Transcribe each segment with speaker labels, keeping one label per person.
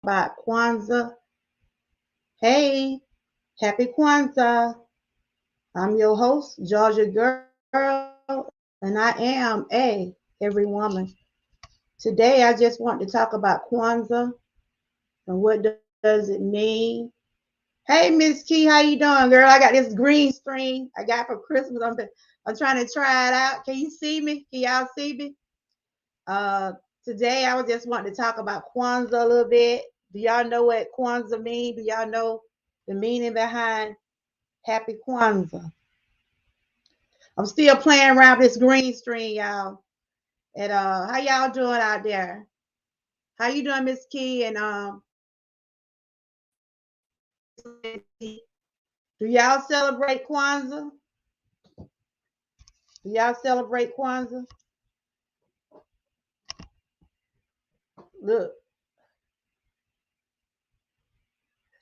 Speaker 1: about Kwanzaa. Hey, happy Kwanzaa. I'm your host, Georgia Girl, and I am every woman. Today, I just want to talk about Kwanzaa and what does it mean. Hey, Miss Key, how you doing, girl? I got this green screen I got for Christmas. I'm trying to try it out. Can you see me? Can y'all see me? Uh, Today, I was just wanting to talk about Kwanzaa a little bit. Do y'all know what Kwanzaa means? Do y'all know the meaning behind Happy Kwanzaa? I'm still playing around this green screen, y'all. And how y'all doing out there? How you doing, Miss Key? And do y'all celebrate Kwanzaa? Do y'all celebrate Kwanzaa? Look.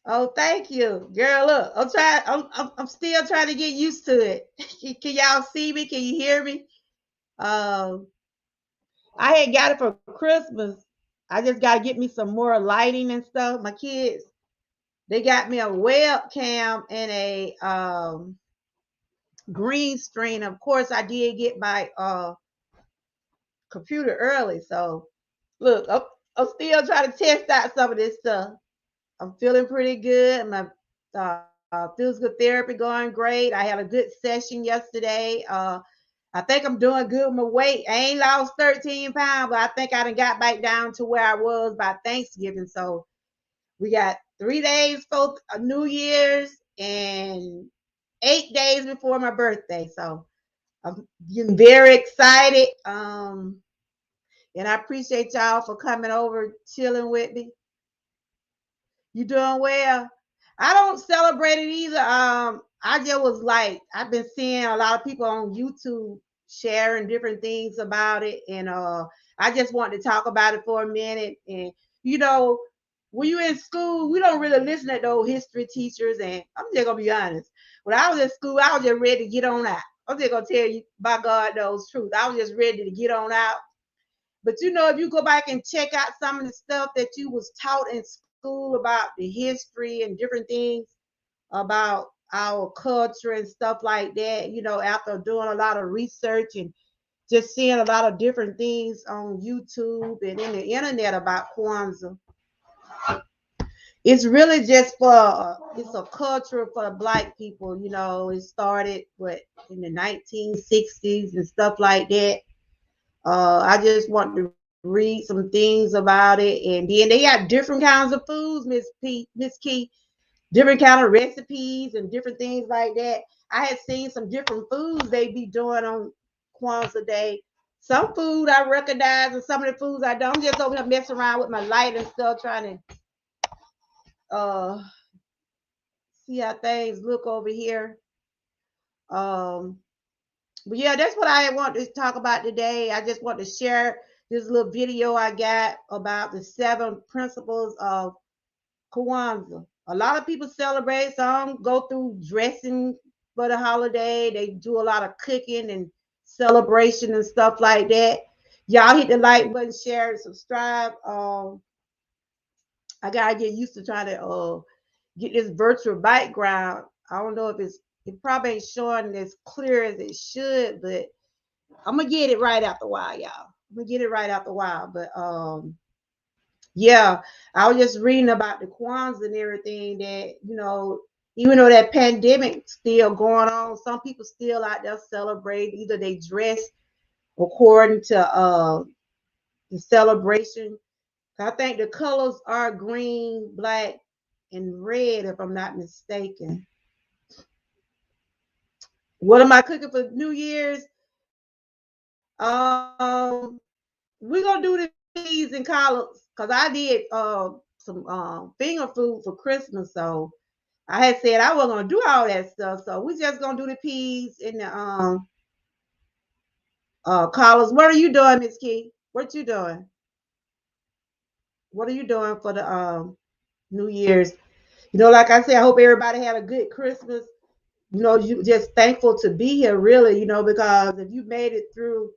Speaker 1: Oh, thank you, girl. Look, I'm trying. I'm still trying to get used to it. Can y'all see me? Can you hear me? Um, I had got it for Christmas. I just got to get me some more lighting and stuff. My kids, they got me a webcam and a green screen. Of course, I did get my computer early. So, look, I'm still trying to test out some of this stuff. I'm feeling pretty good. My physical therapy going great. I had a good session yesterday. I think I'm doing good with my weight. I ain't lost 13 pounds, but I think I done got back down to where I was by Thanksgiving. So we got 3 days for New Year's and 8 days before my birthday. So I'm getting very excited. And I appreciate y'all for coming over, chilling with me. You doing well? I don't celebrate it either. I just was like, I've been seeing a lot of people on YouTube sharing different things about it, and I just wanted to talk about it for a minute. And you know, when you're in school, we don't really listen to those history teachers. And I'm just gonna be honest. When I was in school, I was just ready to get on out. I'm just gonna tell you, by God knows truth. I was just ready to get on out. But if you go back and check out some of the stuff that you was taught in school about the history and different things about our culture and stuff like that, after doing a lot of research and just seeing a lot of different things on YouTube and in the internet about Kwanzaa, it's really just it's a culture for the black people. It started in the 1960s and stuff like that. I just want to read some things about it, and then they got different kinds of foods, Miss Key, different kind of recipes and different things like that. I had seen some different foods they be doing on Kwanzaa Day. Some food I recognize, and some of the foods I don't. I'm just over here messing around with my light and stuff, trying to see how things look over here. Um, But yeah, that's what I want to talk about today. I just want to share this little video I got about the 7 principles of Kwanzaa. A lot of people celebrate, some go through dressing for the holiday. They do a lot of cooking and celebration and stuff like that. Y'all hit the like button, share, and subscribe. I gotta get used to trying to get this virtual background. I don't know if it probably ain't showing as clear as it should, but I'm gonna get it right after a while, y'all. I'm gonna get it right after a while. But yeah, I was just reading about the Kwanzaa and everything that, even though that pandemic still going on, some people still out there celebrate. Either they dress according to the celebration. I think the colors are green, black, and red, if I'm not mistaken. What am I cooking for New Year's? We're gonna do the peas and collards because I did some finger food for Christmas, so I had said I wasn't gonna do all that stuff. So we just gonna do the peas and the collards. What are you doing, Miss Key? What you doing? What are you doing for the New Year's? Like I said, I hope everybody had a good Christmas. You just thankful to be here, really. Because if you made it through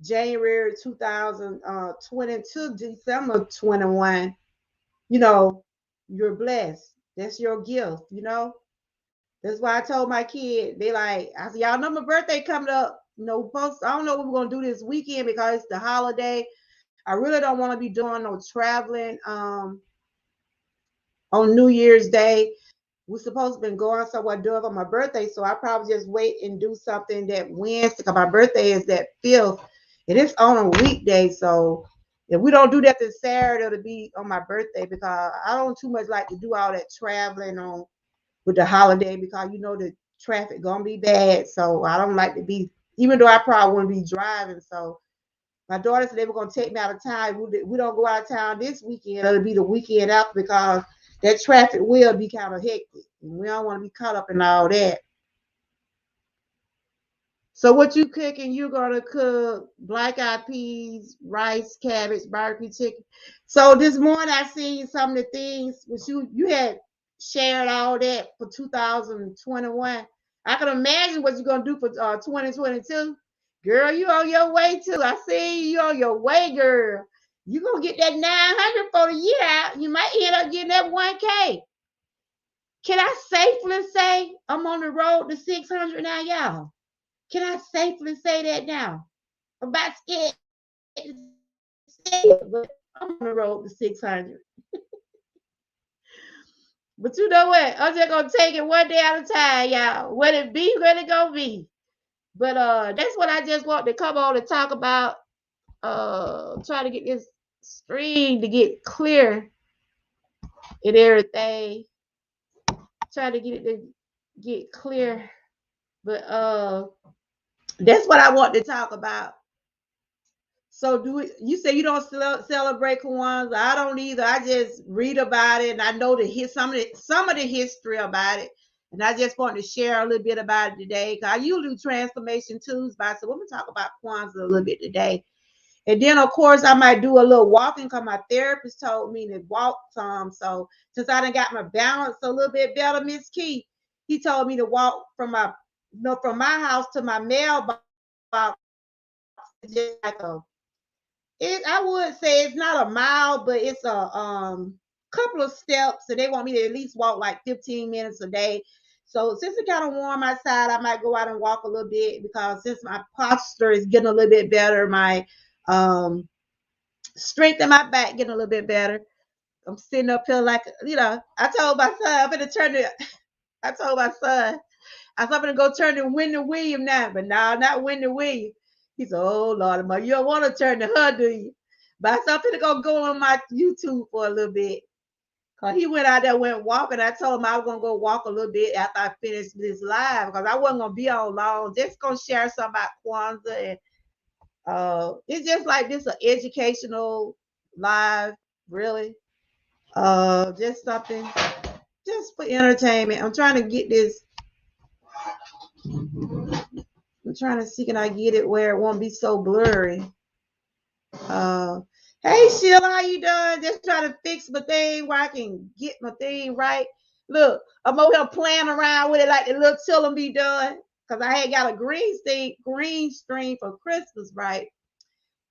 Speaker 1: January 2020 to December 21, you know, you're blessed. That's your gift, you know. That's why I told my kid, they like, I said, y'all know my birthday coming up. You know, folks, I don't know what we're gonna do this weekend because it's the holiday. I really don't want to be doing no traveling on New Year's Day. We're supposed to been going somewhere doing for my birthday, so I probably just wait and do something that Wednesday because my birthday is that fifth, and it's on a weekday. So if we don't do that this Saturday, it'll be on my birthday because I don't too much like to do all that traveling on with the holiday because you know the traffic gonna be bad. So I don't like to be, even though I probably wouldn't be driving. So my daughter said they were gonna take me out of town. We don't go out of town this weekend. It'll be the weekend after because that traffic will be kind of hectic. And we don't want to be caught up in all that. So what you cooking? You gonna cook black eyed peas, rice, cabbage, barbecue chicken. So this morning I seen some of the things which you had shared all that for 2021. I can imagine what you're gonna do for 2022. Girl, you on your way too. I see you on your way, girl. You gonna get that 900 for the year out. You might end up getting that 1K. Can I safely say I'm on the road to 600 now, y'all? Can I safely say that now? I'm about scared to say it, but I'm on the road to 600. But you know what? I'm just gonna take it one day at a time, y'all. What it be, what it gonna be. But that's what I just want to come on and talk about. Try to get this screen to get clear and everything. Try to get it to get clear. But that's what I want to talk about. So you say you don't celebrate Kwanzaa? I don't either. I just read about it and I know some of the history about it, and I just want to share a little bit about it today. Cause I usually do Transformation Tuesday, so we're gonna talk about Kwanzaa a little bit today. And then of course I might do a little walking because my therapist told me to walk some. So since I done got my balance a little bit better, Miss Key, he told me to walk from from my house to my mailbox. It's just like I would say it's not a mile, but it's a couple of steps. So they want me to at least walk like 15 minutes a day. So since it's kind of warm outside, I might go out and walk a little bit because since my posture is getting a little bit better, my um strength in my back getting a little bit better. I'm sitting up here like I told my son I'm gonna turn it. I told my son I was going to go turn to Wendy Williams now, but now not Wendy Williams. He said, "Oh Lord, you don't want to turn to her, do you?" But I said, "I'm going to go on my YouTube for a little bit." Cause he went out there, went walking. I told him I was gonna go walk a little bit after I finished this live, because I wasn't gonna be on long. Just gonna share something about Kwanzaa, and it's just like this, an educational live, really. Just something, just for entertainment. I'm trying to get this. I'm trying to see can I get it where it won't be so blurry. Uh, hey Sheila, how you doing? Just trying to fix my thing where I can get my thing right. Look, I'm over here playing around with it like the little children be doing. Cause I had got a green screen for Christmas, right?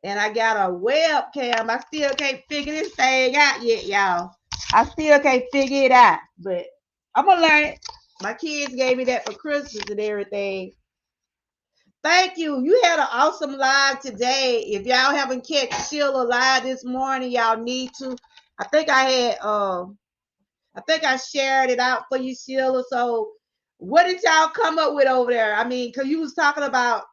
Speaker 1: And I got a webcam. I still can't figure this thing out yet, y'all. I still can't figure it out, but I'm gonna learn it. My kids gave me that for Christmas and everything. Thank you. You had an awesome live today. If y'all haven't catch Sheila live this morning, y'all need to. I think I had I think I shared it out for you, Sheila. So what did y'all come up with over there? I mean, cause you was talking about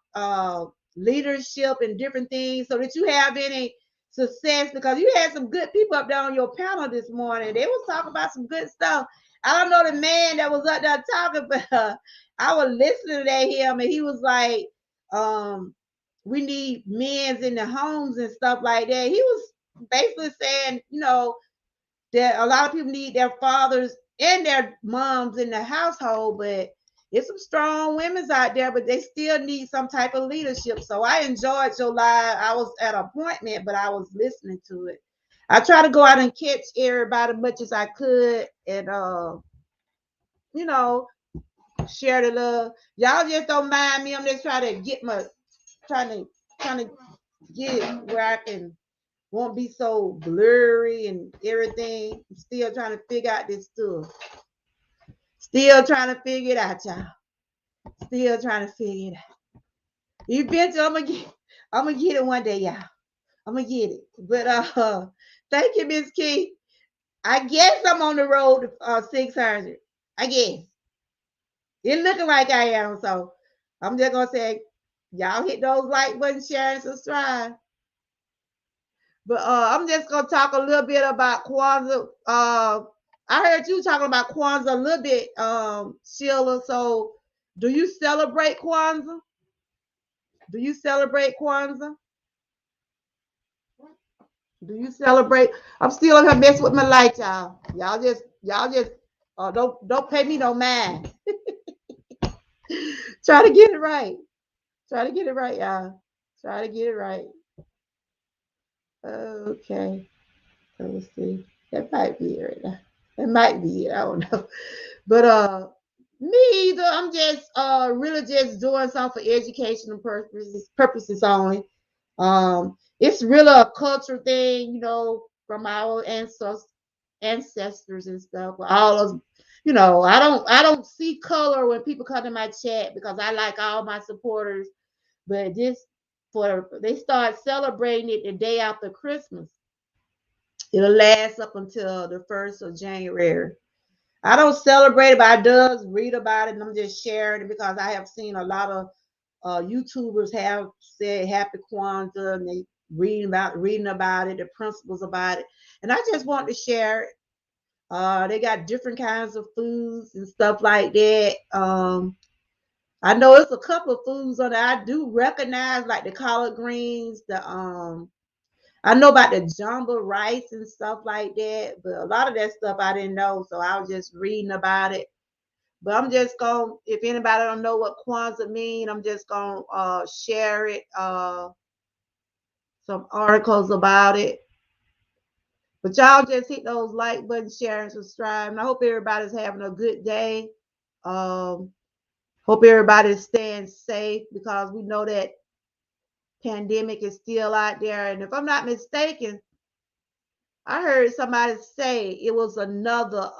Speaker 1: leadership and different things. So did you have any success? Because you had some good people up there on your panel this morning. They was talking about some good stuff. I don't know the man that was up there talking, but I was listening to him and he was like, um, we need men's in the homes and stuff like that. He was basically saying, that a lot of people need their fathers and their moms in the household, but there's some strong women's out there, but they still need some type of leadership. So I enjoyed your live. I was at an appointment, but I was listening to it. I try to go out and catch everybody as much as I could and you know, share the love. Y'all just don't mind me. I'm just trying to get my trying to get it won't be so blurry and everything. I'm still trying to figure out this stuff. Still trying to figure it out, y'all. Still trying to figure it out. Eventually, I'm gonna get it one day, y'all. I'm gonna get it. But thank you, Miss Key. I guess I'm on the road to 600. I guess it's looking like I am. So I'm just gonna say, y'all hit those like buttons, share, and subscribe. But I'm just gonna talk a little bit about Kwanzaa. I heard you talking about Kwanzaa a little bit, Sheila. So, do you celebrate Kwanzaa? Do you celebrate Kwanzaa? Do you celebrate? I'm still on here messing with my light, y'all. Y'all just don't pay me no mind. Try to get it right. Try to get it right, y'all. Try to get it right. Okay. Let's see. That might be it right now. That might be it. I don't know. But me either. I'm just really just doing something for educational purposes only. It's really a culture thing, from our ancestors and stuff. All of, I don't see color when people come to my chat because I like all my supporters. But they start celebrating it the day after Christmas. It'll last up until the 1st of January. I don't celebrate it, but I does read about it, and I'm just sharing it because I have seen a lot of YouTubers have said Happy Kwanzaa, and they reading about it, the principles about it, and I just want to share it. They got different kinds of foods and stuff like that. I know it's a couple of foods on there I do recognize, like the collard greens, I know about the jumbo rice and stuff like that, but a lot of that stuff I didn't know, so I was just reading about it. But I'm just going, if anybody don't know what Kwanzaa mean, I'm just going to share it, some articles about it. But y'all just hit those like buttons, share, and subscribe. And I hope everybody's having a good day. Um, Hope everybody's staying safe because we know that pandemic is still out there. And if I'm not mistaken, I heard somebody say it was another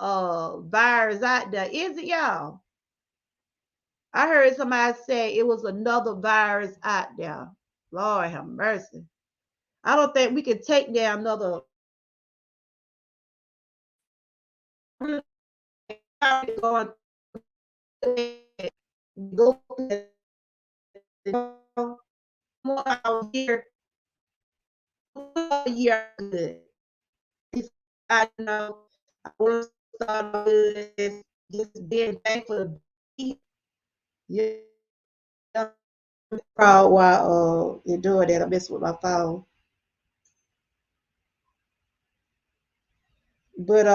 Speaker 1: virus out there. Is it, y'all? I heard somebody say it was another virus out there. Lord have mercy. I don't think we can take down another. Going go more out here, year good. I know I want to start with just being thankful to be. Yeah, proud while you're doing that. I mess with my phone. But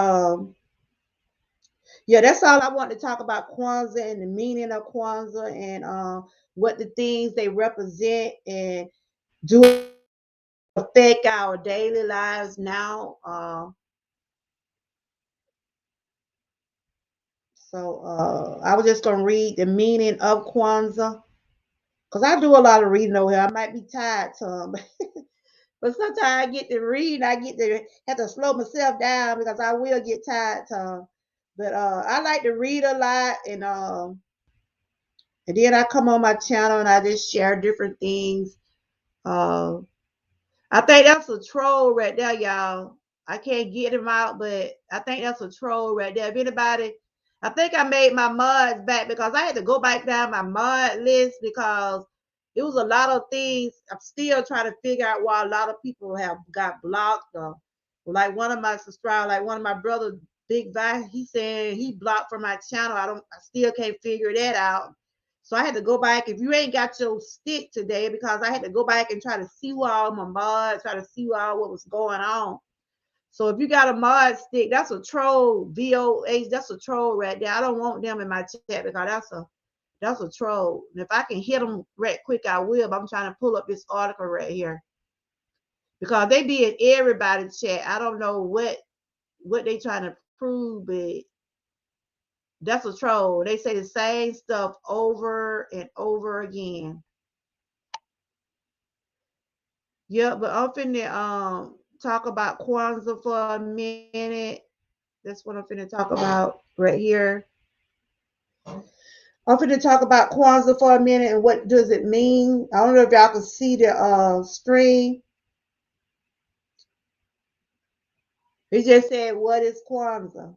Speaker 1: yeah, that's all I want to talk about Kwanzaa and the meaning of Kwanzaa and what the things they represent and do affect our daily lives now. So I was just gonna read the meaning of Kwanzaa because I do a lot of reading over here. I might be tired, Tom, but sometimes I get to read. I get to have to slow myself down because I will get tired, Tom. But I like to read a lot, and then I come on my channel and I just share different things. Uh, I think that's a troll right there, y'all. I can't get him out, but I think that's a troll right there. If anybody, I think I made my mods back because I had to go back down my mod list because it was a lot of things. I'm still trying to figure out why a lot of people have got blocked. Or like one of my subscribers, like one of my brother, Big Vi, he said he blocked from my channel. I still can't figure that out. So I had to go back. If you ain't got your stick today, because I had to go back and try to see all my mods, try to see all what was going on. So if you got a mod stick, that's a troll. VOH, that's a troll right there. I don't want them in my chat because that's a troll. And if I can hit them right quick, I will. But I'm trying to pull up this article right here because they be in everybody's chat. I don't know what they trying to prove, but that's a troll. They say the same stuff over and over again. Yeah, but I'm finna talk about Kwanzaa for a minute. That's what I'm finna talk about right here. I'm finna talk about Kwanzaa for a minute and what does it mean. I don't know if y'all can see the screen. It just said, "What is Kwanzaa?"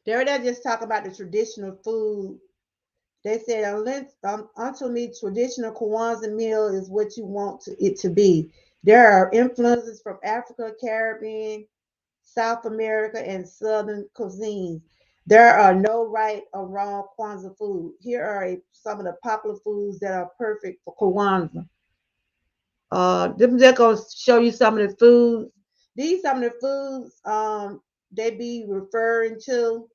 Speaker 1: They're just talk about the traditional food. They said, until me, traditional Kwanzaa meal is what you want it to be. There are influences from Africa, Caribbean, South America, and Southern cuisines. There are no right or wrong Kwanzaa food. Here are some of the popular foods that are perfect for Kwanzaa. Them just gonna show you some of the foods. These some of the foods they be referring to.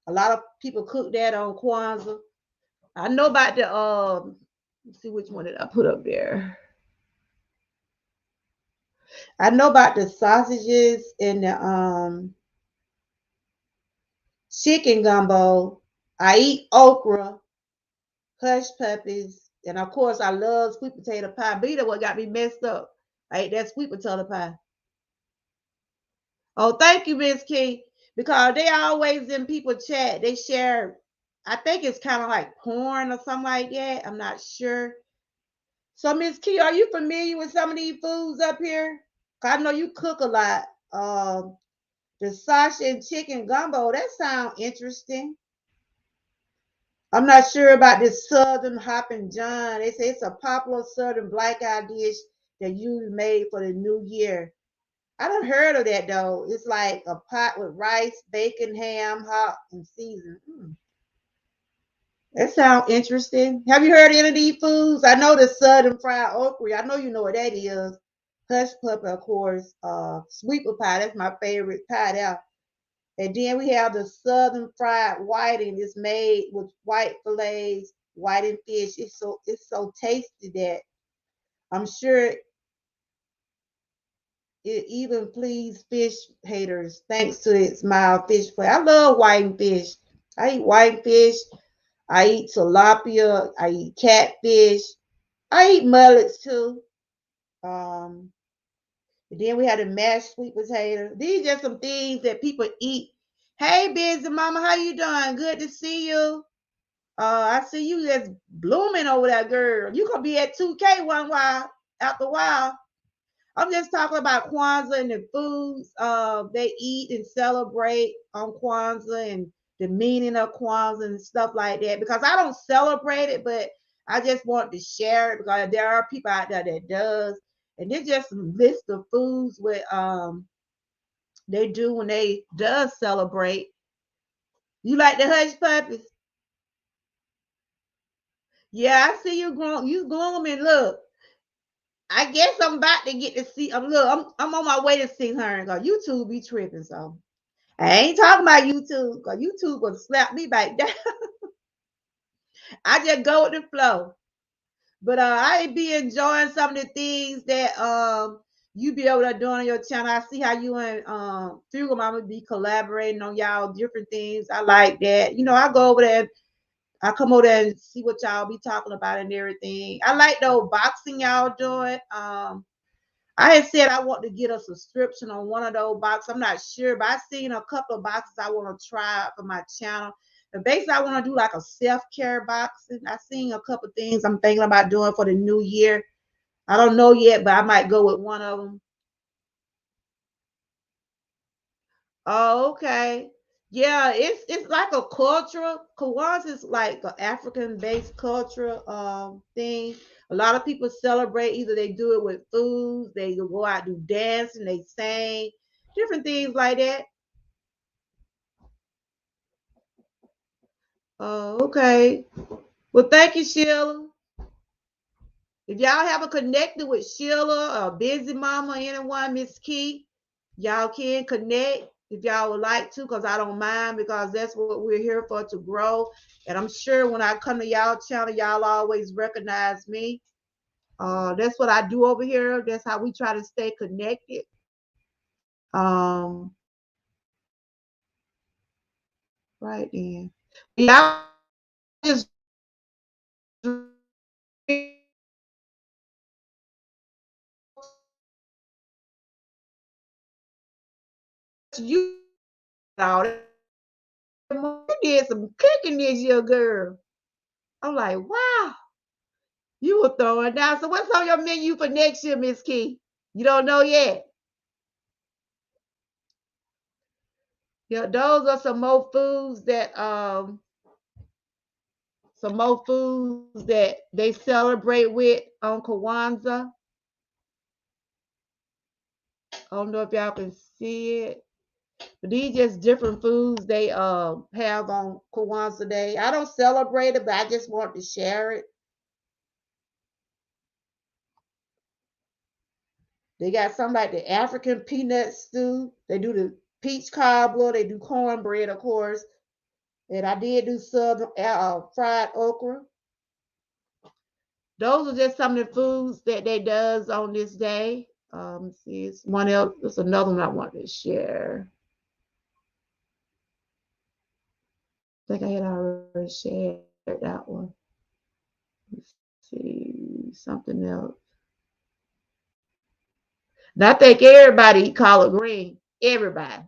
Speaker 1: A lot of people cook that on Kwanzaa. I know about the let's see which one did I put up there. I know about the sausages and the chicken gumbo. I eat okra, hush puppies, and of course I love sweet potato pie. Be the what got me messed up. I ate that sweet potato pie. Oh, thank you, Miss Key. Because they always in people chat, they share. I think it's kind of like porn or something like that. I'm not sure. So, Miss Key, are you familiar with some of these foods up here? 'Cause I know you cook a lot. The sausage and chicken gumbo, that sounds interesting. I'm not sure about this Southern Hoppin' John. They say it's a popular Southern black eye dish that you made for the new year. I done heard of that though. It's like a pot with rice, bacon, ham, hot, and season. That sounds interesting. Have you heard of any of these foods? I know the Southern fried okra. I know you know what that is. Hush puppy, of course. Sweet pie. That's my favorite pie there. And then we have the Southern fried whiting. It's made with white fillets, whiting fish. It's so tasty that I'm sure it even please fish haters thanks to its mild fish flavor. I love whiting fish. I eat whiting fish. I eat tilapia. I eat catfish. I eat mullets too. Um, and then we had the mashed sweet potato. These are some things that people eat. Hey, busy mama, how you doing? Good to see you. I see you just blooming over there, girl. You gonna be at 2K one while after a while. I'm just talking about Kwanzaa and the foods they eat and celebrate on Kwanzaa and the meaning of Kwanzaa and stuff like that. Because I don't celebrate it, but I just want to share it because there are people out there that does. And there's just some list of foods what they do when they does celebrate. You like the hush puppies? Yeah, I see you grown. You glooming. Look, I guess I'm about to get to see. Look, I'm on my way to see her. Cause YouTube be tripping. So I ain't talking about YouTube. Cause YouTube will slap me back down. I just go with the flow. But I be enjoying some of the things that you be able to do on your channel. I see how you and Fugal Mama be collaborating on y'all different things. I like that. I go over there. I come over there and see what y'all be talking about and everything. I like those boxing y'all doing. I had said I want to get a subscription on one of those boxes. I'm not sure, but I seen a couple of boxes I want to try for my channel. And basically, I want to do like a self-care box. And I seen a couple of things I'm thinking about doing for the new year. I don't know yet, but I might go with one of them. Oh, okay. Yeah, it's like a cultural. Kwanzaa is like an African-based cultural thing. A lot of people celebrate. Either they do it with foods, they go out do dance and they sing, different things like that. Oh, okay. Well, thank you, Sheila. If y'all haven't connected with Sheila or Busy Mama or anyone, Miss Key, y'all can connect if y'all would like to, because I don't mind, because that's what we're here for, to grow. And I'm sure when I come to y'all channel, y'all always recognize me. That's what I do over here. That's how we try to stay connected. Um, right then. Y'all just you all you did some cooking this year, girl. I'm like, wow, you were throwing down. So what's on your menu for next year, Miss Key? You don't know yet. Yeah, those are some more foods that they celebrate with on Kwanzaa. I don't know if y'all can see it. But these just different foods they have on Kwanzaa Day. I don't celebrate it, but I just want to share it. They got some like the African peanut stew. They do the peach cobbler. They do cornbread, of course. And I did do southern fried okra. Those are just some of the foods that they does on this day. See, it's one else. There's another one I wanted to share. I think I had already shared that one. Let's see something else. Now I think everybody eat collard green. Everybody.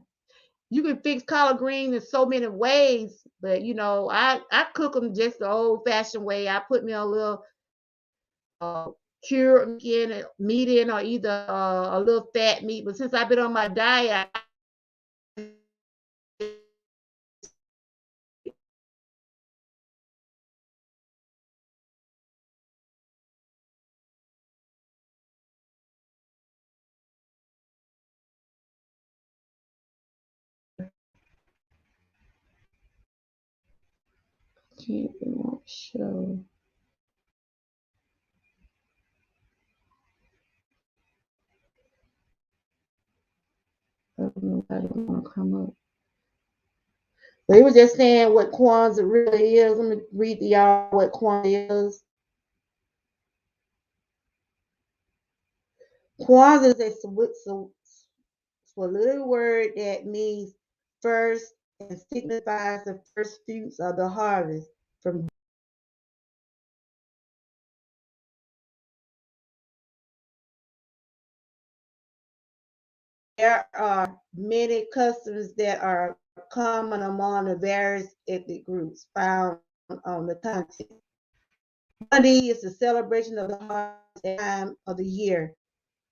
Speaker 1: You can fix collard greens in so many ways, but I cook them just the old fashioned way. I put me a little uh, cured meat in, or either a little fat meat. But since I've been on my diet, can't it won't show. I don't know why I don't want to come up. But it was just saying what Kwanzaa really is. Let me read to y'all what Kwanzaa is. Kwanzaa is a Swahili word that means first and signifies the first fruits of the harvest. From there are many customs that are common among the various ethnic groups found on the continent. One of these is the celebration of the harvest time of the year.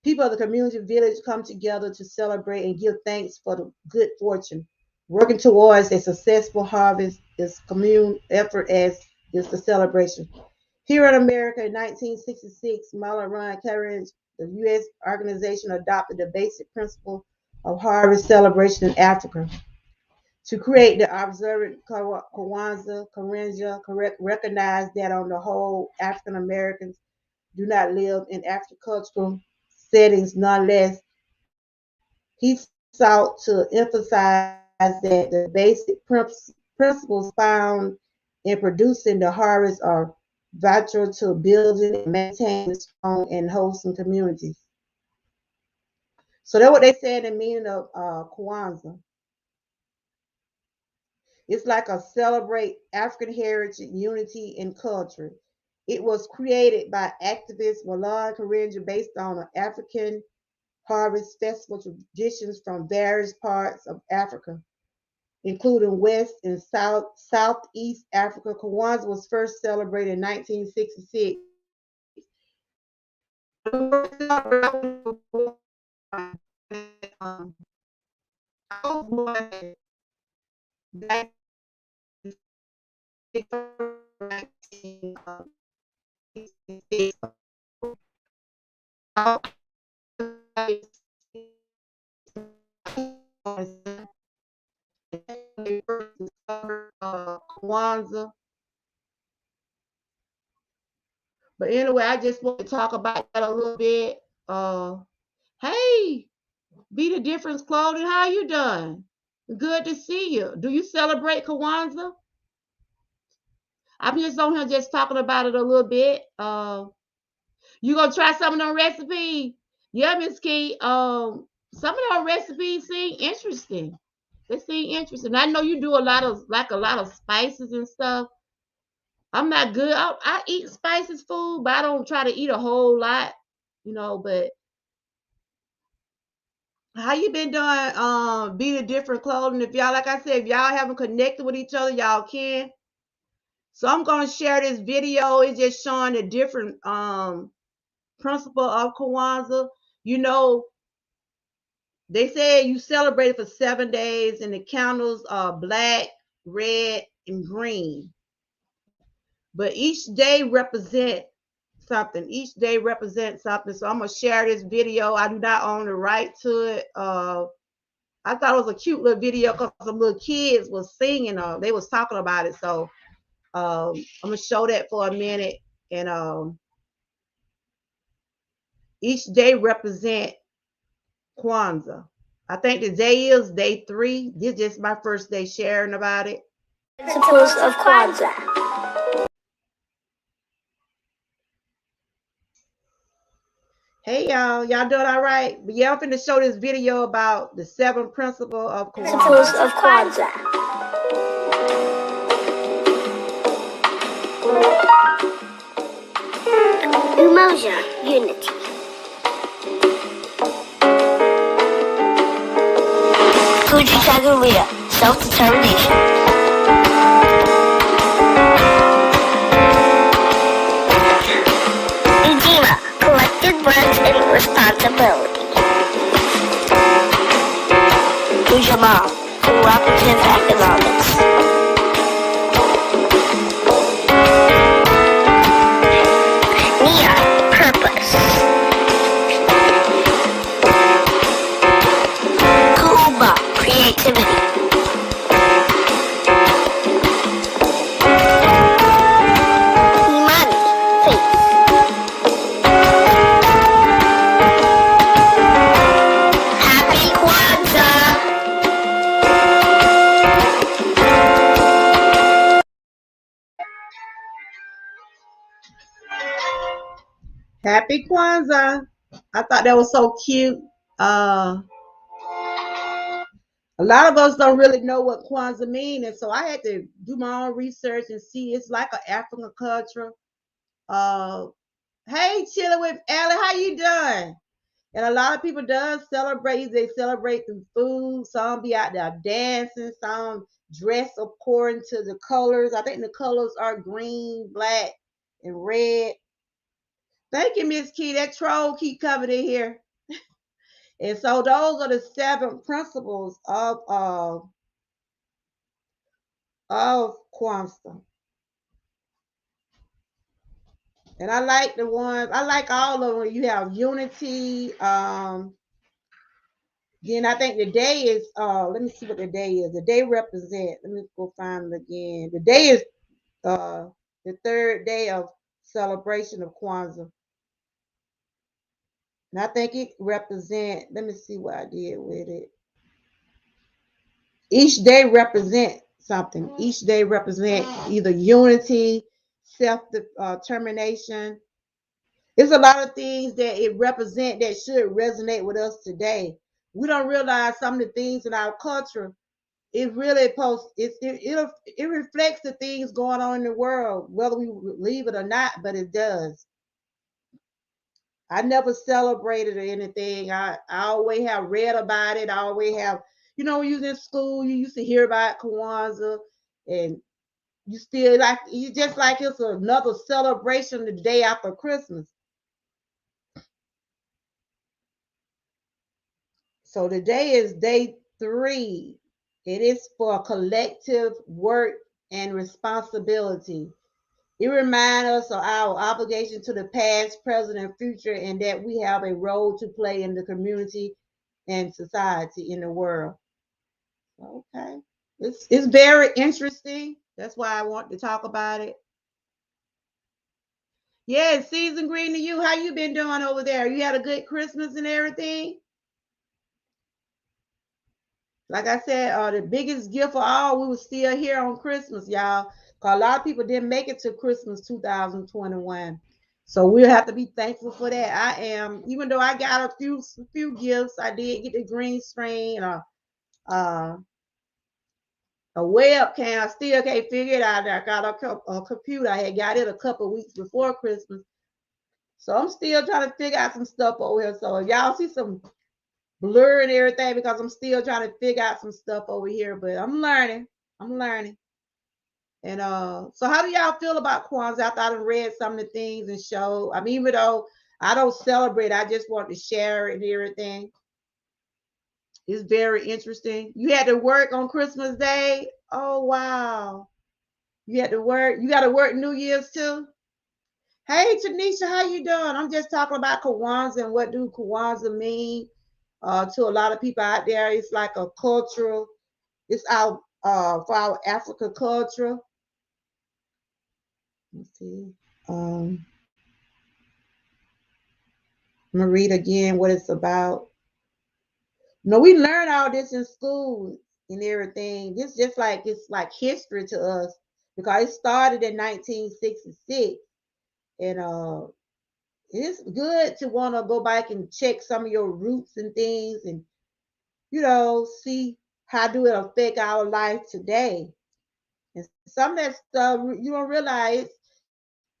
Speaker 1: People of the community village come together to celebrate and give thanks for the good fortune. Working towards a successful harvest is commune effort as is the celebration. Here in America in 1966, Marlon Ron Carriage, the U.S. organization, adopted the basic principle of harvest celebration in Africa. To create the observant Kwanzaa, Karenga, recognize that on the whole, African Americans do not live in agricultural settings nonetheless. He sought to emphasize that the basic principles found in producing the harvest are vital to building and maintaining strong and wholesome communities. So that's what they say in the meaning of Kwanzaa. It's like a celebrate African heritage, unity, and culture. It was created by activist Malon Karenga based on an African harvest festival traditions from various parts of Africa, including West and Southeast Africa. Kwanzaa was first celebrated in 1966. Kwanzaa. But anyway, I just want to talk about that a little bit. Hey, Be the Difference Clothing, how you doing? Good to see you. Do you celebrate Kwanzaa? I'm just on here just talking about it a little bit. You gonna try some of them recipes? Yeah, Miss Key. Some of those recipes seem interesting. They seem interesting. I know you do a lot of spices and stuff. I'm not good. I eat spices food, but I don't try to eat a whole lot. But How you been doing? Being a different clothing. If y'all, like I said, if y'all haven't connected with each other, y'all can. So I'm gonna share this video. It's just showing the different principle of Kwanzaa. You know, they say you celebrate it for 7 days, and the candles are black, red, and green. But each day represent something. Each day represents something. So I'm gonna share this video. I do not own the right to it. I thought it was a cute little video because some little kids was singing. They was talking about it. So I'm gonna show that for a minute. And each day represent Kwanzaa. I think the day is day 3. This is just my first day sharing about it.
Speaker 2: Principles of Kwanzaa.
Speaker 1: Hey y'all doing all right? But yeah, I'm finna show this video about the 7 principles of Kwanzaa.
Speaker 2: Principles of Kwanzaa. Umoja, unity. Kujichagulia, self-determination. Ujima, collective works and responsibility. Ujamaa, cooperative economics. Nia, purpose. Kuumba, creativity. Imani, faith. Happy Kwanzaa!
Speaker 1: Happy Kwanzaa. I thought that was so cute. A lot of us don't really know what Kwanzaa means, and so I had to do my own research and see it's like an African culture. Uh, hey, chilling with Allie, how you doing? And a lot of people does celebrate. They celebrate through food. Some be out there dancing. Some dress according to the colors. I think the colors are green, black, and red. Thank you, Miss Key. That troll keep coming in here. And so those are the 7 principles of Kwanzaa. And I like the ones, I like all of them. You have unity. Then I think the day is, let me see what the day is. The day represent, let me go find it again. The day is the 3rd day of celebration of Kwanzaa. And I think it represent, let me see what I did with it. Each day represent something. Each day represent either unity, self-determination. There's a lot of things that it represent that should resonate with us today. We don't realize some of the things in our culture. It really it reflects the things going on in the world, whether we believe it or not. But it does. I never celebrated or anything. I always have read about it. I always have, when you was in school, you used to hear about Kwanzaa, and you still like you just like it's another celebration the day after Christmas. So today is day 3. It is for collective work and responsibility. It reminds us of our obligation to the past, present, and future, and that we have a role to play in the community and society in the world. Okay. It's very interesting. That's why I want to talk about it. Yeah, season green to you. How you been doing over there? You had a good Christmas and everything? Like I said, the biggest gift of all, we were still here on Christmas, y'all. Cause a lot of people didn't make it to Christmas 2021. So we'll have to be thankful for that. I am, even though I got a few gifts, I did get the green screen, uh, a webcam. I still can't figure it out. I got a computer. I had got it a couple weeks before Christmas. So I'm still trying to figure out some stuff over here. So if y'all see some blur and everything because I'm still trying to figure out some stuff over here, but I'm learning. I'm learning. And so how do y'all feel about Kwanzaa after I done read some of the things and show? I mean, even though I don't celebrate, I just want to share it and everything. It's very interesting. You had to work on Christmas Day. Oh wow. You had to work. You got to work New Year's too. Hey Tanisha, how you doing? I'm just talking about Kwanzaa and what do Kwanzaa mean to a lot of people out there. It's like a cultural. It's our for our Africa culture. Let's see. Um, I'm gonna read again what it's about. No, we learn all this in school and everything. This just like it's like history to us because it started in 1966, and it's good to want to go back and check some of your roots and things, and see how do it affect our life today. And some of that stuff you don't realize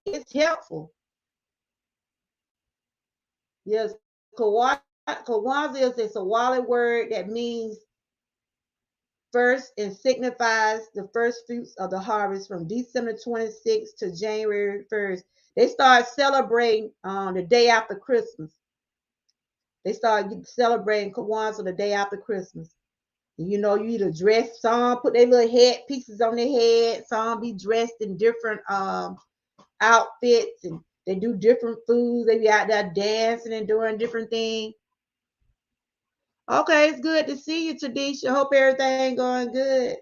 Speaker 1: it's helpful. Yes, Kawaza is a Somali word that means first and signifies the first fruits of the harvest from December 26th to January 1st. They start celebrating the day after Christmas. They start celebrating Kwanzaa the day after Christmas. You either dress, some put their little head pieces on their head, some be dressed in different outfits, and they do different foods. They be out there dancing and doing different things. Okay, it's good to see you, Tadisha. Hope everything going good.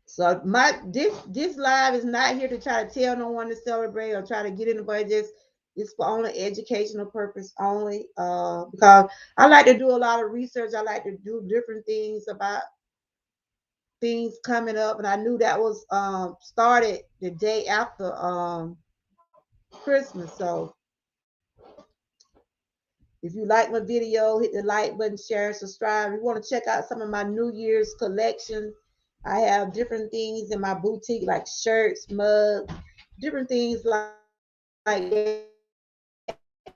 Speaker 1: So this live is not here to try to tell no one to celebrate or try to get anybody. Just it's for only educational purpose only. Because I like to do a lot of research. I like to do different things about things coming up, and I knew that was started the day after Christmas. So if you like my video, hit the like button, share, and subscribe. If you want to check out some of my New Year's collection, I have different things in my boutique like shirts, mugs, different things like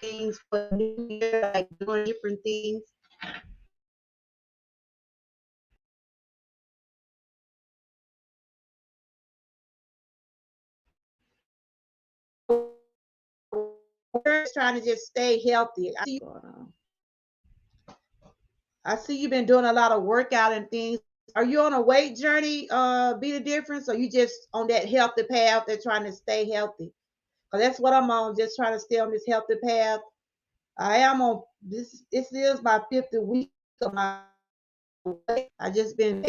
Speaker 1: things for New Year, like doing different things. We're trying to just stay healthy. I see you've been doing a lot of workout and things. Are you on a weight journey? Be the difference, or you just on that healthy path? They're trying to stay healthy. Cause that's what I'm on. Just trying to stay on this healthy path. I am on this. This is my 50th week of my weight. I just been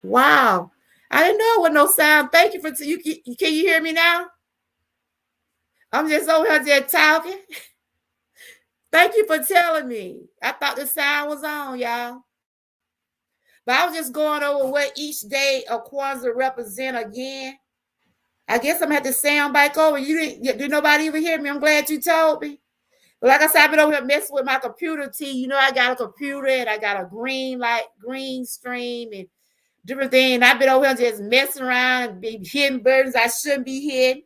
Speaker 3: Wow. I didn't know it was no sound. Thank you for you. Can you hear me now? I'm just over here just talking. Thank you for telling me. I thought the sound was on, y'all. But I was just going over what each day of Kwanzaa represent again. I guess I'm gonna have to sound back over. You did nobody even hear me? I'm glad you told me. But like I said, I've been over here messing with my computer. You know, I got a computer and I got a green light, green stream, and different things. I've been over here just messing around and be hitting buttons I shouldn't be hitting.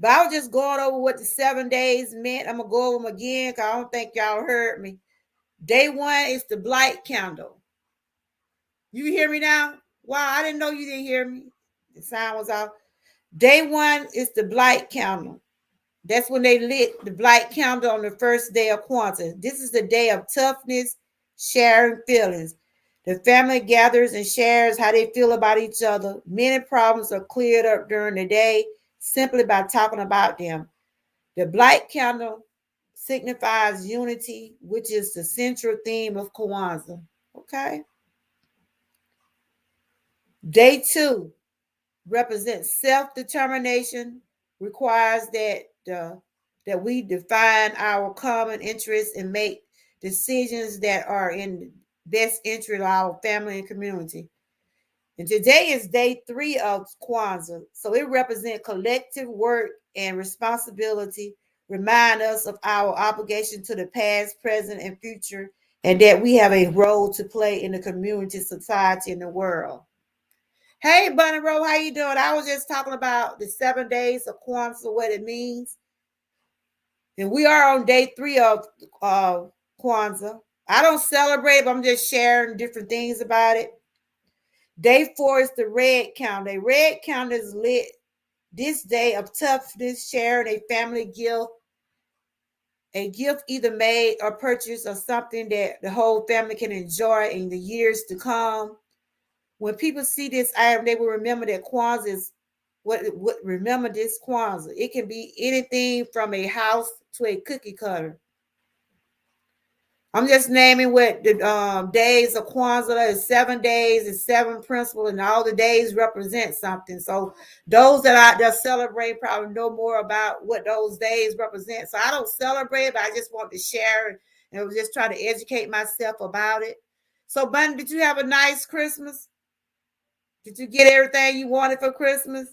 Speaker 3: But I was just going over what the 7 days meant. I'm gonna go over them again because I don't think y'all heard me. Day one is the blight candle. You hear me now? Wow, I didn't know you didn't hear me. The sound was off. Day one is the blight candle. That's when they lit the blight candle on the first day of Kwanzaa. This is the day of toughness, sharing feelings. The family gathers and shares how they feel about each other. Many problems are cleared up during the day simply by talking about them. The blight candle signifies unity, which is the central theme of Kwanzaa. Okay. Day two represents self-determination, requires that we define our common interests and make decisions that are in the best interest of our family and community. And today is day three of Kwanzaa. So it represents collective work and responsibility, remind us of our obligation to the past, present, and future, and that we have a role to play in the community, society, and the world. Hey, Bunny Roll, how you doing? I was just talking about the 7 days of Kwanzaa, what it means. And we are on day three of Kwanzaa. I don't celebrate, but I'm just sharing different things about it. Day four is the red count. A red count is lit this day of toughness, sharing a family gift, a gift either made or purchased or something that the whole family can enjoy in the years to come. When people see this item, they will remember that Kwanzaa is what remember this Kwanzaa. It can be anything from a house to a cookie cutter. I'm just naming what the days of Kwanzaa is. 7 days and seven principles, and all the days represent something. So those that out there celebrate probably know more about what those days represent. So I don't celebrate, but I just want to share and was just trying to educate myself about it. So, Bunny, did you have a nice Christmas? Did you get everything you wanted for Christmas?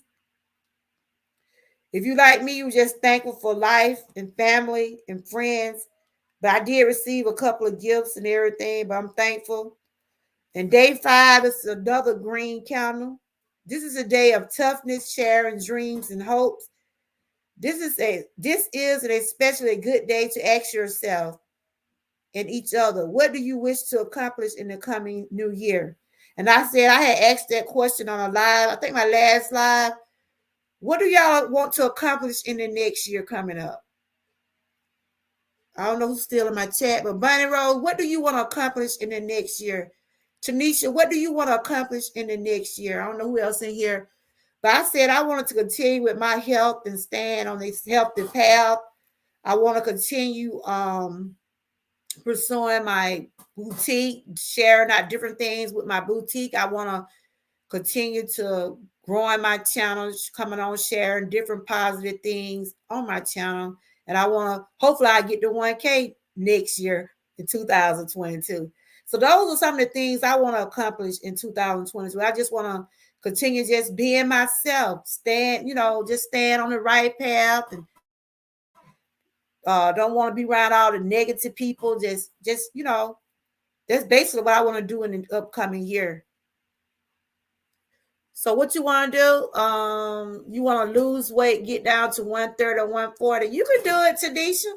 Speaker 3: If you like me, you just thankful for life and family and friends. But I did receive a couple of gifts and everything, but I'm thankful. And day five is another green candle. This is a day of toughness, sharing dreams and hopes. This is an especially good day to ask yourself and each other, what do you wish to accomplish in the coming new year? And I said I had asked that question on a live, I think my last live. What do y'all want to accomplish in the next year coming up? I don't know who's still in my chat, but Bunny Rose, what do you want to accomplish in the next year? Tanisha, what do you want to accomplish in the next year? I don't know who else in here, but I said I wanted to continue with my health and stand on this healthy path. I want to continue pursuing my boutique, sharing out different things with my boutique. I want to continue to growing my channel, coming on sharing different positive things on my channel. And I want to, hopefully I get to 1K next year in 2022. So those are some of the things I want to accomplish in 2022. I just want to continue just being myself, just stand on the right path and don't want to be around all the negative people. That's basically what I want to do in the upcoming year. So what you want to do? You want to lose weight, get down to 130 or 140. You can do it, Tanisha.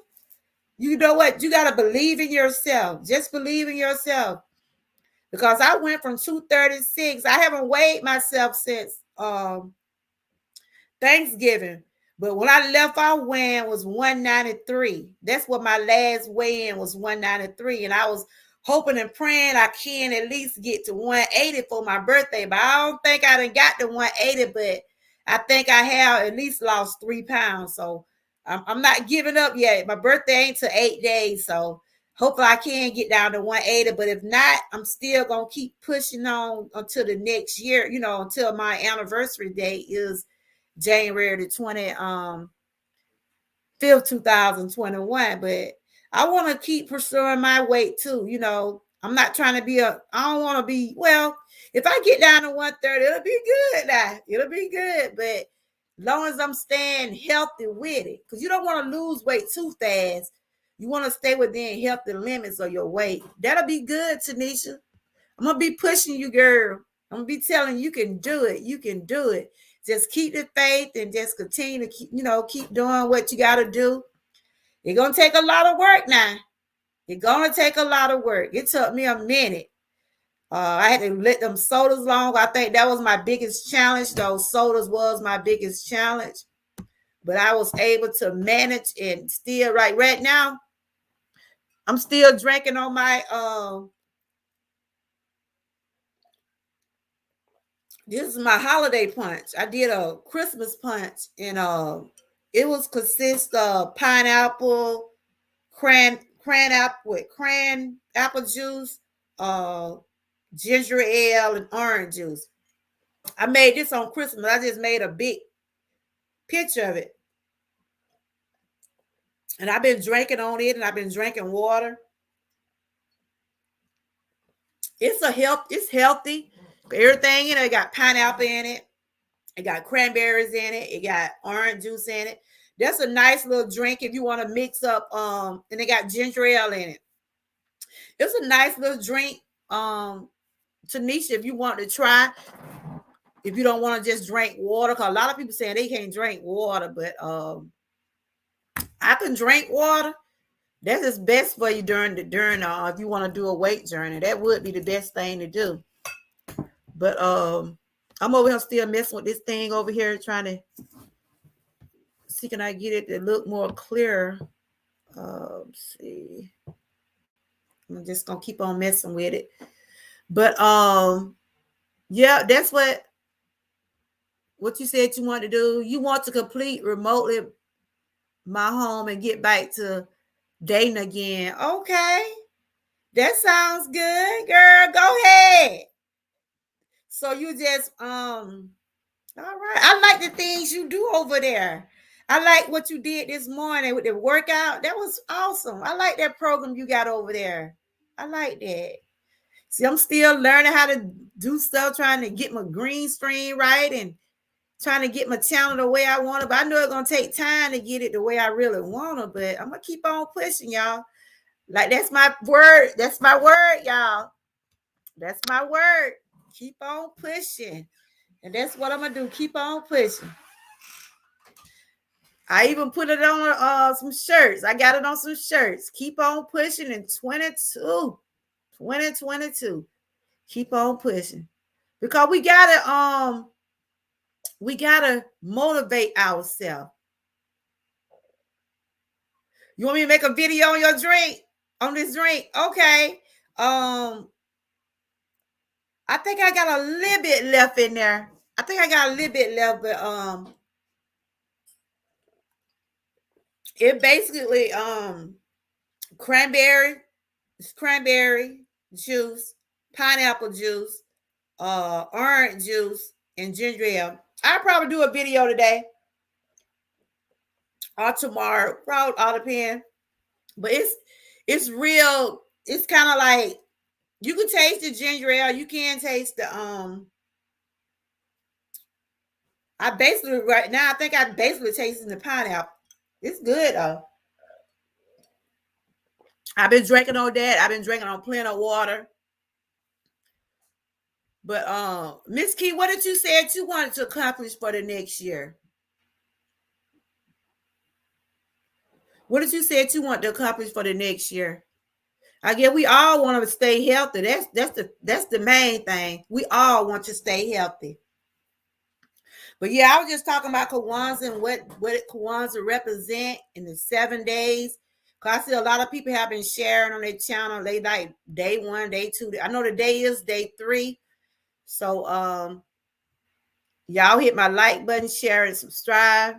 Speaker 3: You know what? You got to believe in yourself. Just believe in yourself. Because I went from 236. I haven't weighed myself since Thanksgiving. But when I left, our weigh-in was 193. That's what my last weigh-in was, 193. And I was hoping and praying I can at least get to 180 for my birthday. But I don't think I done got to 180, but I think I have at least lost 3 pounds. So I'm not giving up yet. My birthday ain't till 8 days. So Hopefully I can get down to 180, but if not, I'm still gonna keep pushing on until the next year, until my anniversary date is January the 5th, 2021. But I want to keep pursuing my weight too. I'm not trying to be I don't want to be, well, if I get down to 130, it'll be good now. It'll be good. But long as I'm staying healthy with it, because you don't want to lose weight too fast. You want to stay within healthy limits of your weight. That'll be good, Tanisha. I'm going to be pushing you, girl. I'm going to be telling you can do it. You can do it. Just keep the faith and just continue to keep doing what you got to do. It's going to take a lot of work now. It's going to take a lot of work. It took me a minute. I had to let them sodas long. I think that was my biggest challenge. Those sodas was my biggest challenge. But I was able to manage and still right now. I'm still drinking on my this is my holiday punch. I did a Christmas punch, and it was consist of pineapple, cran apple juice, uh ginger ale, and orange juice. I made this on Christmas. I just made a big picture of it. And I've been drinking on it, and I've been drinking water. It's healthy. Everything in it got pineapple in it. It got cranberries in it. It got orange juice in it. That's a nice little drink if you want to mix up. And it got ginger ale in it. It's a nice little drink. Tanisha, if you want to try, if you don't want to just drink water, because a lot of people saying they can't drink water, but I can drink water. That's just best for you during if you want to do a weight journey. That would be the best thing to do. But I'm over here still messing with this thing over here, trying to see can I get it to look more clear. Let's see. I'm just gonna keep on messing with it. But yeah, that's what you said you want to do. You want to complete remotely my home and get back to dating again. Okay. That sounds good, girl. Go ahead. So you just all right. I like the things you do over there. I like what you did this morning with the workout. That was awesome. I like that program you got over there. I like that. See, I'm still learning how to do stuff, trying to get my green screen right and trying to get my channel the way I want it. But I know it's going to take time to get it the way I really want it. But I'm going to keep on pushing, y'all. Like, that's my word. That's my word, y'all. That's my word. Keep on pushing. And that's what I'm going to do. Keep on pushing. I even put it on some shirts. I got it on some shirts. Keep on pushing in 2022. Keep on pushing. Because we gotta motivate ourselves. You want me to make a video on your drink? On this drink? Okay. I think I got a little bit left in there. I think I got a little bit left, but it basically cranberry juice, pineapple juice, orange juice, and ginger ale. I'll probably do a video today or tomorrow, probably all depend. But it's real. It's kind of like you can taste the ginger ale. You can taste the I basically right now I think I basically tasting the pineapple. It's good though. I've been drinking on that. I've been drinking on plenty of water. But Miss Key, what did you say you wanted to accomplish for the next year? What did you say you want to accomplish for the next year? I guess we all want to stay healthy. That's the main thing. We all want to stay healthy. But yeah, I was just talking about Kwanzaa and what Kwanzaa represent in the 7 days. Cause I see a lot of people have been sharing on their channel. They like day 1, day 2. I know the day is day 3. So y'all hit my like button, share, and subscribe.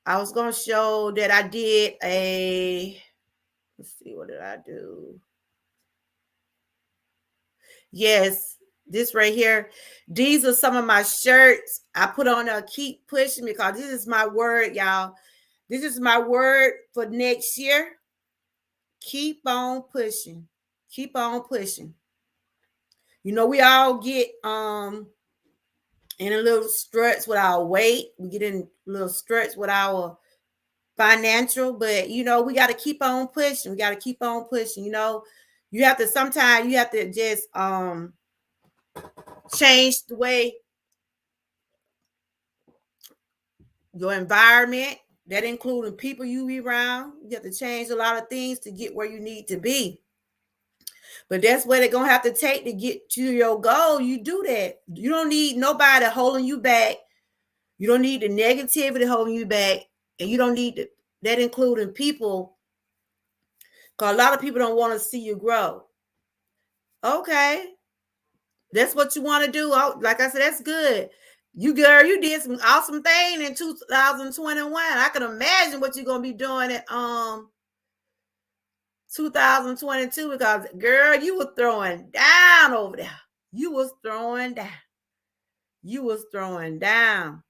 Speaker 3: I was gonna show that I did a Let's see, what did I do? Yes, this right here. These are some of my shirts I put on a keep pushing because this is my word, y'all. This is my word for next year. Keep on pushing. Keep on pushing. You know, we all get in a little struts with our weight. We get in little struts with our financial, but you know, we got to keep on pushing. We got to keep on pushing. You know, you have to sometimes you have to just change the way your environment, that including people you be around. You have to change a lot of things to get where you need to be. But that's what they're gonna have to take to get to your goal. You do that. You don't need nobody holding you back. You don't need the negativity holding you back, and you don't need that including people, because a lot of people don't want to see you grow. Okay, that's what you want to do. Like I said, that's good. You girl, you did some awesome thing in 2021. I can imagine what you're gonna be doing at 2022, because girl, you were throwing down over there. You was throwing down. You was throwing down.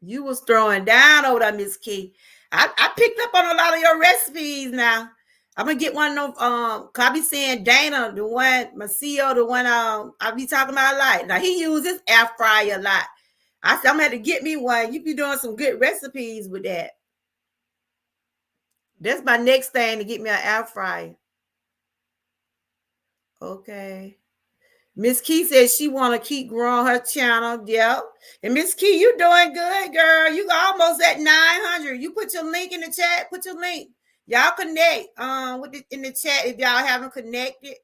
Speaker 3: You was throwing down over there, Miss Key. I picked up on a lot of your recipes now. I'm gonna get one of them. Cause I be seeing Dana, the one, my CEO, the one I be talking about a lot. Now he uses air fryer a lot. I said I'm gonna have to get me one. You be doing some good recipes with that. That's my next thing, to get me an air fryer. Okay. Miss Key says she want to keep growing her channel. Yep. And Miss Key, you doing good, girl. You almost at 900. You put your link in the chat. Put your link. Y'all connect in the chat if y'all haven't connected.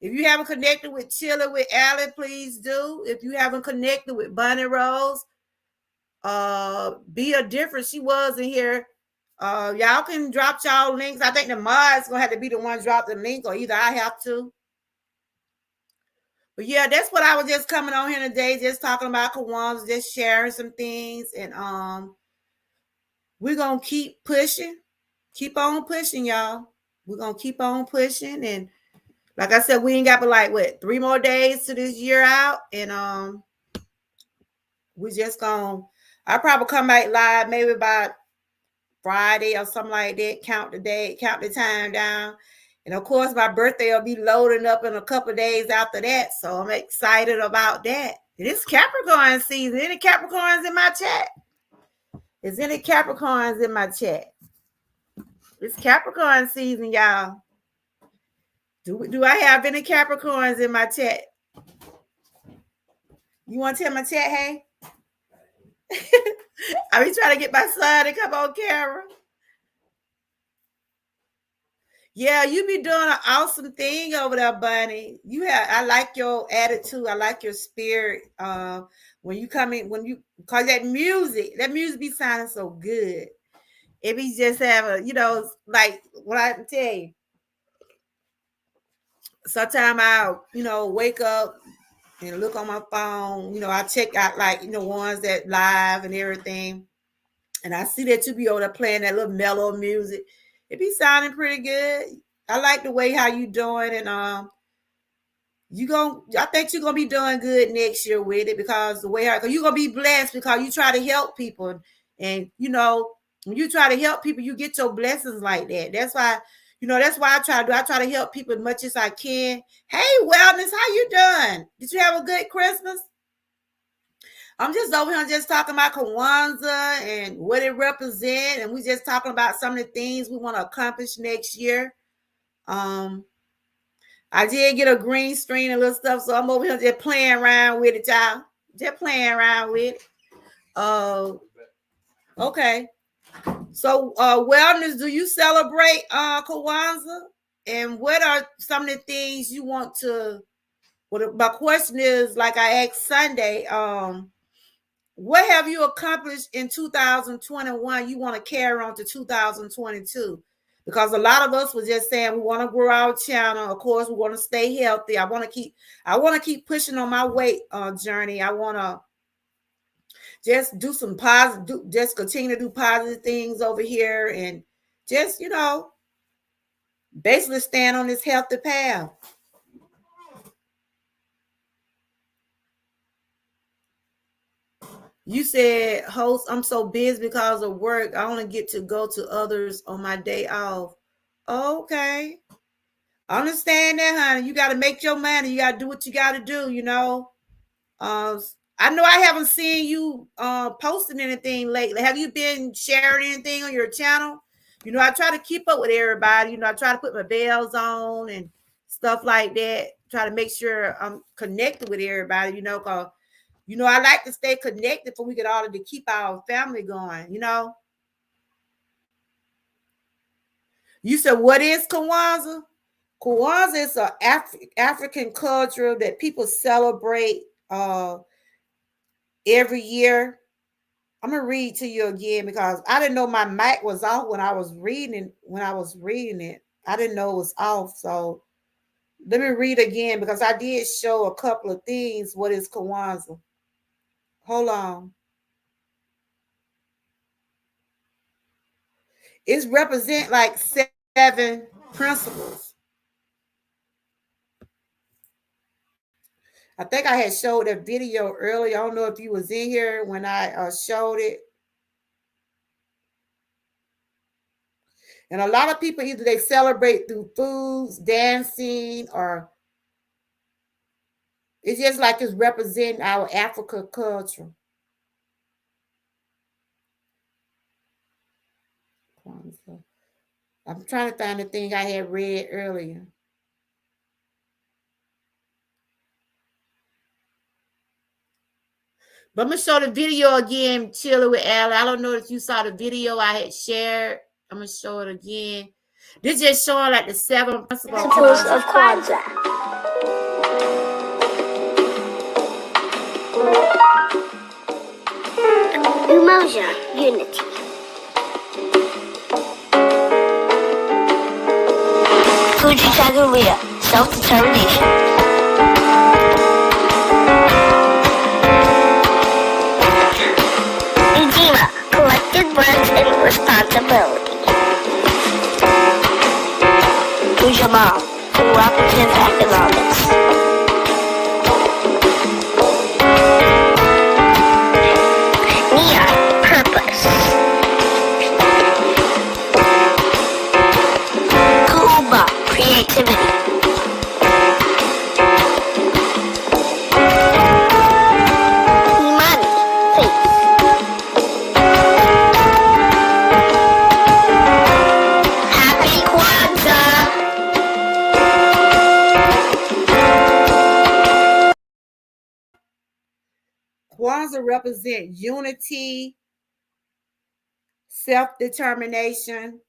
Speaker 3: If you haven't connected with Chilla with Allie, please do. If you haven't connected with Bunny Rose, be a difference. She was in here. Y'all can drop y'all links. I think the mod's gonna have to be the one drop the link, or either I have to. But yeah, that's what I was just coming on here today, just talking about Kwanzaa, just sharing some things, and we're gonna keep pushing, keep on pushing, y'all. We're gonna keep on pushing, and like I said, we ain't got but like what 3 more days to this year out, and we just gonna. I probably come back live maybe about Friday or something like that. Count the day, count the time down. And of course, my birthday will be loading up in a couple days after that. So I'm excited about that. It is Capricorn season. Any Capricorns in my chat? Is any Capricorns in my chat? It's Capricorn season, y'all. Do I have any Capricorns in my chat? You want to tell my chat, hey? I be trying to get my son to come on camera. Yeah, you be doing an awesome thing over there, Bunny. I like your attitude. I like your spirit. When you come in, cause that music be sounding so good. It be just having, like what I tell you. Sometimes I'll, wake up and look on my phone. I check out like, ones that live and everything. And I see that you be over there playing that little mellow music. It be sounding pretty good. I like the way how you doing, and I think you're gonna be doing good next year with it, because cause you're gonna be blessed because you try to help people, and when you try to help people, you get your blessings like that. That's why I try to help people as much as I can. Hey, Wellness, how you doing? Did you have a good Christmas? I'm just over here just talking about Kwanzaa and what it represents, and we just talking about some of the things we want to accomplish next year. I did get a green screen and little stuff, so I'm over here just playing around with it, y'all. Just playing around with it. Okay. So, Wellness, do you celebrate Kwanzaa? And what are some of the things you want to? Well, my question is, like I asked Sunday, what have you accomplished in 2021 you want to carry on to 2022? Because a lot of us were just saying we want to grow our channel. Of course, we want to stay healthy. I want to keep pushing on my weight journey. I want to just do some positive, just continue to do positive things over here, and just basically stand on this healthy path. You said, host, I'm so busy because of work. I only get to go to others on my day off. Okay. I understand that, honey. You got to make your money. You got to do what you got to do, you know. Uh, I know I haven't seen you posting anything lately. Have you been sharing anything on your channel? You know, I try to keep up with everybody. You know, I try to put my bells on and stuff like that. Try to make sure I'm connected with everybody, you know, because, you know, I like to stay connected so we can all to keep our family going, you know. You said, what is Kwanzaa? Kwanzaa is an African culture that people celebrate every year. I'm gonna read to you again because I didn't know my mic was off when I was reading. When I was reading it, I didn't know it was off. So let me read again because I did show a couple of things. What is Kwanzaa? Hold on. It's represent like 7 principles. I think I had showed that video earlier. I don't know if you was in here when I showed it. And a lot of people either they celebrate through foods, dancing, or it's just like it's representing our Africa culture. I'm trying to find the thing I had read earlier. But I'm gonna show the video again, chilling with Allie. I don't know if you saw the video I had shared. I'm gonna show it again. This just showing like the 7 principles
Speaker 2: of Kwanzaa. Umoja, unity. Fujikaguria, self-determination. Ujima, collective worth and responsibility. Ujamal, cooperative economics. Nia, purpose. Kuba, creativity. Imani, faith. Happy Kwanzaa!
Speaker 3: Kwanzaa represent unity, self-determination.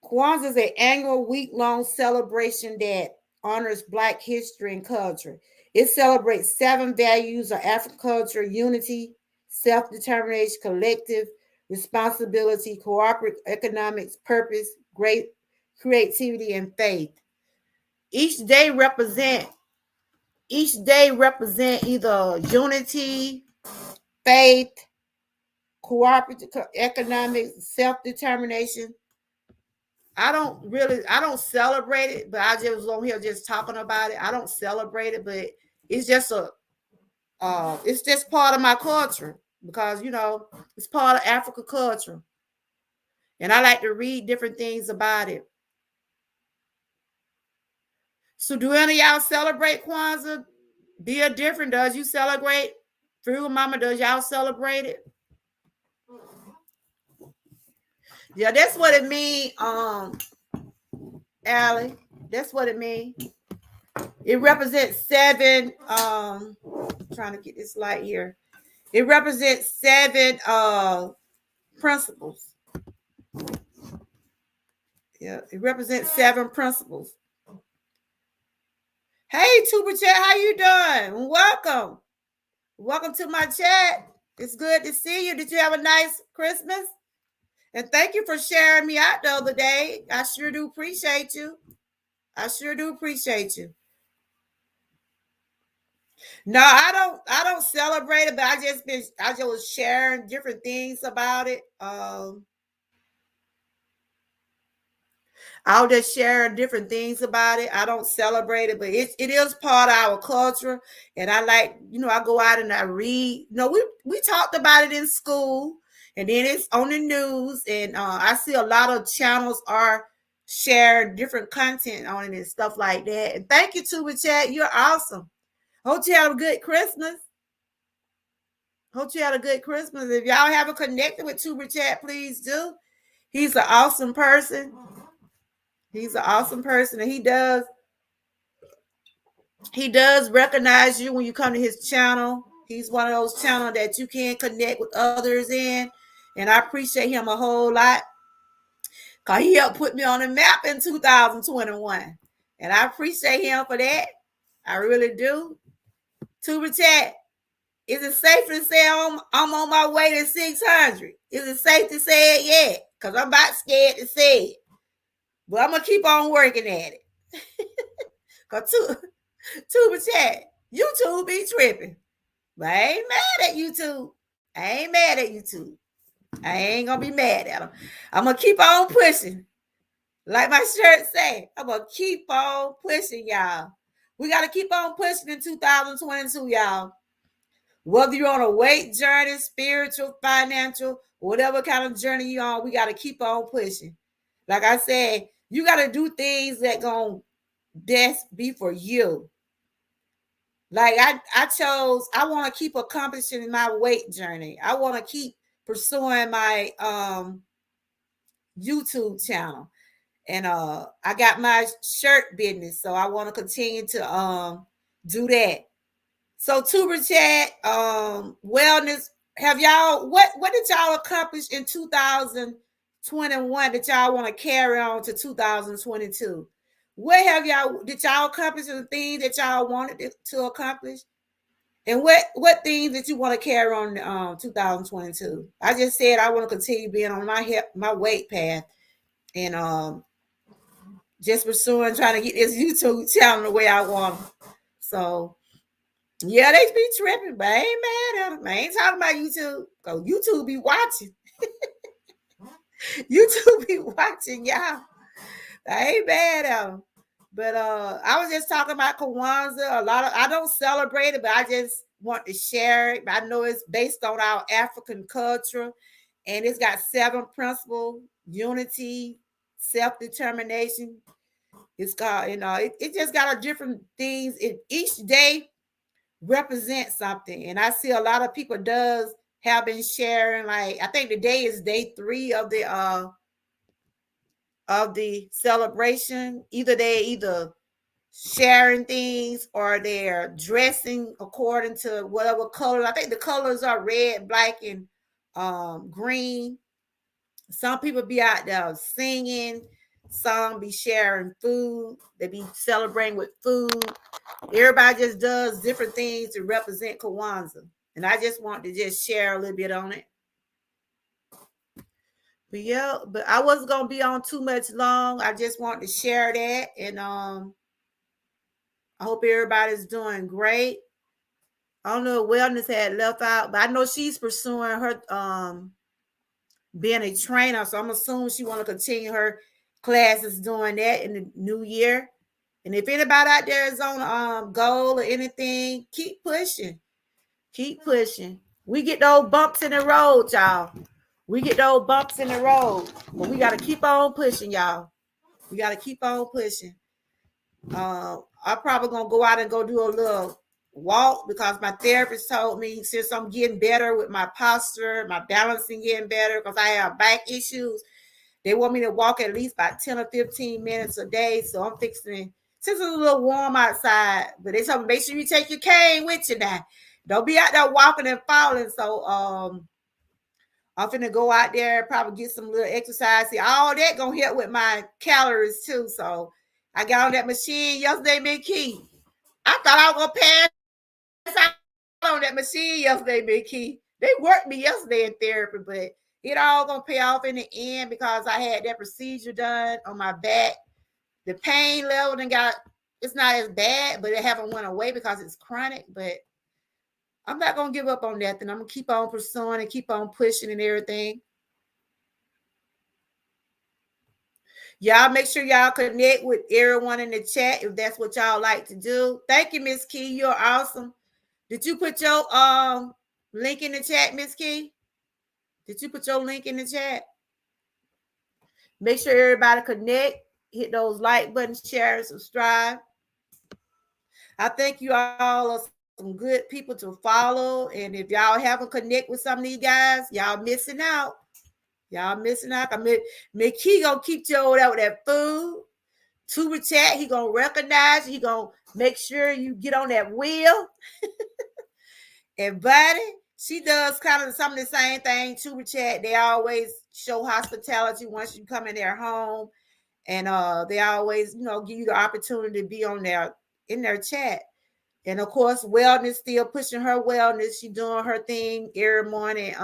Speaker 3: Kwanzaa is an annual week-long celebration that honors Black history and culture. It celebrates 7 values of African culture: unity, self-determination, collective responsibility, cooperative economics, purpose, great creativity, and faith. Each day represent either unity, faith, cooperative economics, self-determination. I don't celebrate it, but I just was on here just talking about it. I don't celebrate it, but it's just it's just part of my culture because, you know, it's part of African culture. And I like to read different things about it. So do any of y'all celebrate Kwanzaa? Be a different. Does you celebrate? Frugal Mama, does y'all celebrate it? Yeah, that's what it means, Allie. That's what it means. It represents 7, trying to get this light here. It represents 7 principles. Yeah, it represents 7 principles. Hey, Tuber Chat, how you doing? Welcome. Welcome to my chat. It's good to see you. Did you have a nice Christmas? And thank you for sharing me out the other day. I sure do appreciate you. I sure do appreciate you. No, I don't celebrate it, but I just was sharing different things about it. I'll just share different things about it. I don't celebrate it, but it is part of our culture. And I like, I go out and I read. We talked about it in school, and then it's on the news, and I see a lot of channels are sharing different content on it and stuff like that. And thank you, Tuba Chat. You're awesome. Hope you had a good Christmas. Hope you had a good Christmas. If y'all haven't connected with Tuber Chat, please do. He's an awesome person. He's an awesome person, and he does recognize you when you come to his channel. He's one of those channels that you can connect with others in, and I appreciate him a whole lot because he helped put me on the map in 2021, and I appreciate him for that. I really do. Tuber Chat, is it safe to say I'm on my way to 600? Is it safe to say it yet? Because I'm about scared to say it, but I'm gonna keep on working at it. Cause Tuber Chat, YouTube be tripping. But I ain't mad at YouTube. I ain't mad at YouTube. I ain't gonna be mad at them. I'm gonna keep on pushing. Like my shirt say, I'm gonna keep on pushing, y'all. We gotta keep on pushing in 2022, y'all. Whether you're on a weight journey, spiritual, financial, whatever kind of journey you're on, we gotta keep on pushing. Like I said, you gotta do things that gonna best be for you. Like I want to keep accomplishing my weight journey. I want to keep pursuing my YouTube channel. And I got my shirt business, so I want to continue to do that. So Tuber Chat, wellness, have y'all what did y'all accomplish in 2021 that y'all want to carry on to 2022? What have y'all did y'all accomplish the things that y'all wanted to accomplish? And what things that you want to carry on 2022? I just said I want to continue being on my weight path, and just pursuing trying to get this YouTube channel the way I want. So yeah, they be tripping, but I ain't mad at them. I ain't talking about YouTube. Cause YouTube be watching. YouTube be watching, y'all. I ain't mad at them. But I was just talking about Kwanzaa. I don't celebrate it, but I just want to share it. I know it's based on our African culture, and it's got 7 principles: unity, self-determination. It's got, it just got a different things. Each day represents something, and I see a lot of people have been sharing. Like I think today is day 3 of the celebration. Either sharing things or they're dressing according to whatever color. I think the colors are red, black, and green. Some people be out there singing, some be sharing food, they be celebrating with food. Everybody just does different things to represent Kwanzaa, and I just want to just share a little bit on it. But yeah, but I wasn't gonna be on too much long. I just want to share that, and I hope everybody's doing great. I don't know if Wellness had left out, but I know she's pursuing her being a trainer. So I'm assuming she want to continue her classes doing that in the new year. And if anybody out there is on goal or anything, keep pushing. Keep pushing. We get those bumps in the road, y'all. We get those bumps in the road. But we got to keep on pushing, y'all. We got to keep on pushing. I'm probably gonna go out and go do a little walk because my therapist told me since I'm getting better with my posture, my balancing getting better because I have back issues. They want me to walk at least about 10 or 15 minutes a day. So I'm fixing since it's a little warm outside, but they told me make sure you take your cane with you now. Don't be out there walking and falling. So I'm finna go out there, probably get some little exercise. See, all that gonna help with my calories too. So I got on that machine yesterday, Big Key. I thought I was gonna pass out on that machine yesterday, Big Key. They worked me yesterday in therapy, but it all gonna pay off in the end because I had that procedure done on my back. The pain level and got it's not as bad, but it haven't went away because it's chronic. But I'm not gonna give up on nothing. I'm gonna keep on pursuing and keep on pushing and everything. Y'all make sure y'all connect with everyone in the chat if that's what y'all like to do. Thank you, Miss Key. You're awesome. Did you put your link in the chat, Miss Key? Did you put your link in the chat? Make sure everybody connect. Hit those like buttons, share, and subscribe. I think you all are some good people to follow. And if y'all haven't connect with some of these guys, y'all missing out. Y'all missing out. I mean, McKee gonna keep you over there with that food. Tuber chat, he gonna recognize you. He gonna make sure you get on that wheel. And Buddy, she does kind of some of the same thing. Tuber chat, they always show hospitality once you come in their home. And they always, give you the opportunity to be on there in their chat. And of course, wellness, still pushing her wellness. She doing her thing every morning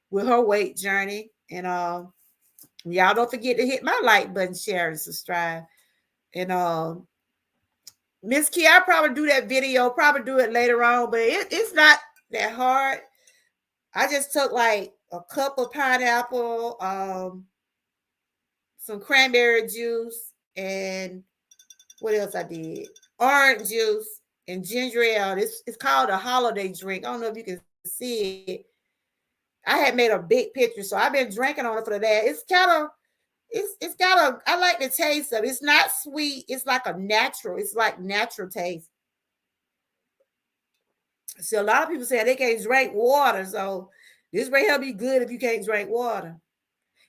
Speaker 3: with her weight journey. And y'all don't forget to hit my like button, share, and subscribe. And Miss Key, I'll probably do that video, probably do it later on, but it's not that hard. I just took like a cup of pineapple, some cranberry juice, and what else I did? Orange juice and ginger ale. It's called a holiday drink. I don't know if you can see it. I had made a big picture, so I've been drinking on it for that. It's kind of, it's got a, I like the taste of it. It's not sweet. It's like a natural. It's like natural taste. So a lot of people say they can't drink water. So this right here be good if you can't drink water.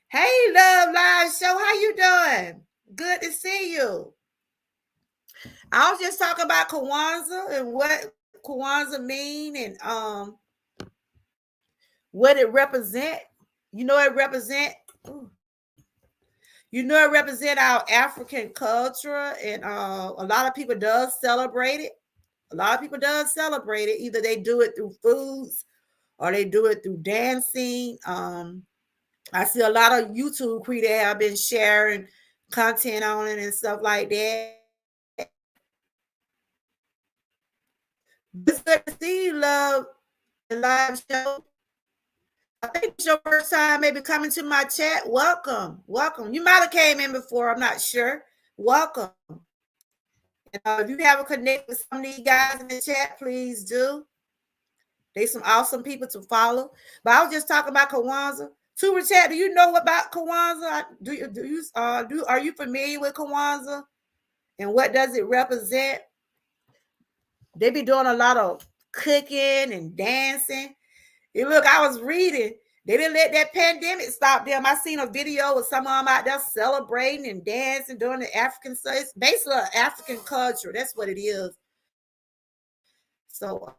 Speaker 3: Hey, Love Live Show, how you doing? Good to see you. I was just talking about Kwanzaa and what Kwanzaa mean and what it represent. It represent. It represent our African culture, and a lot of people does celebrate it. A lot of people does celebrate it. Either they do it through foods or they do it through dancing. I see a lot of YouTube creators have been sharing content on it and stuff like that. It's good to see you, Love, the live show. I think it's your first time maybe coming to my chat. Welcome. You might have came in before. I'm not sure. Welcome. If you haven't connected with some of these guys in the chat, please do. They some awesome people to follow. But I was just talking about Kwanzaa. Tuber chat, do you know about Kwanzaa? Are you familiar with Kwanzaa? And what does it represent? They be doing a lot of cooking and dancing. And look, I was reading. They didn't let that pandemic stop them. I seen a video with some of them out there celebrating and dancing, doing the African stuff. It's basically African culture. That's what it is. So,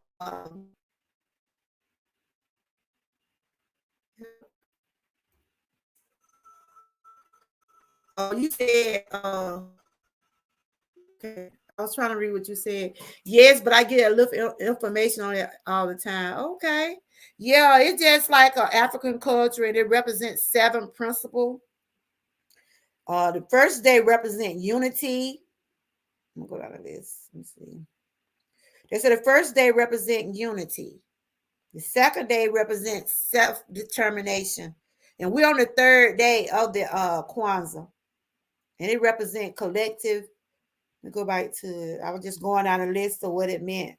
Speaker 3: you said, okay. I was trying to read what you said. Yes, but I get a little information on it all the time. Okay. Yeah, it's just like an African culture, and it represents 7 principles. The first day represent unity. I'm gonna go down to this. Let me see. They said the first day represent unity. The second day represents self-determination. And we're on the third day of the Kwanzaa. And it represents collective. Let me go back to it. I was just going down a list of what it meant.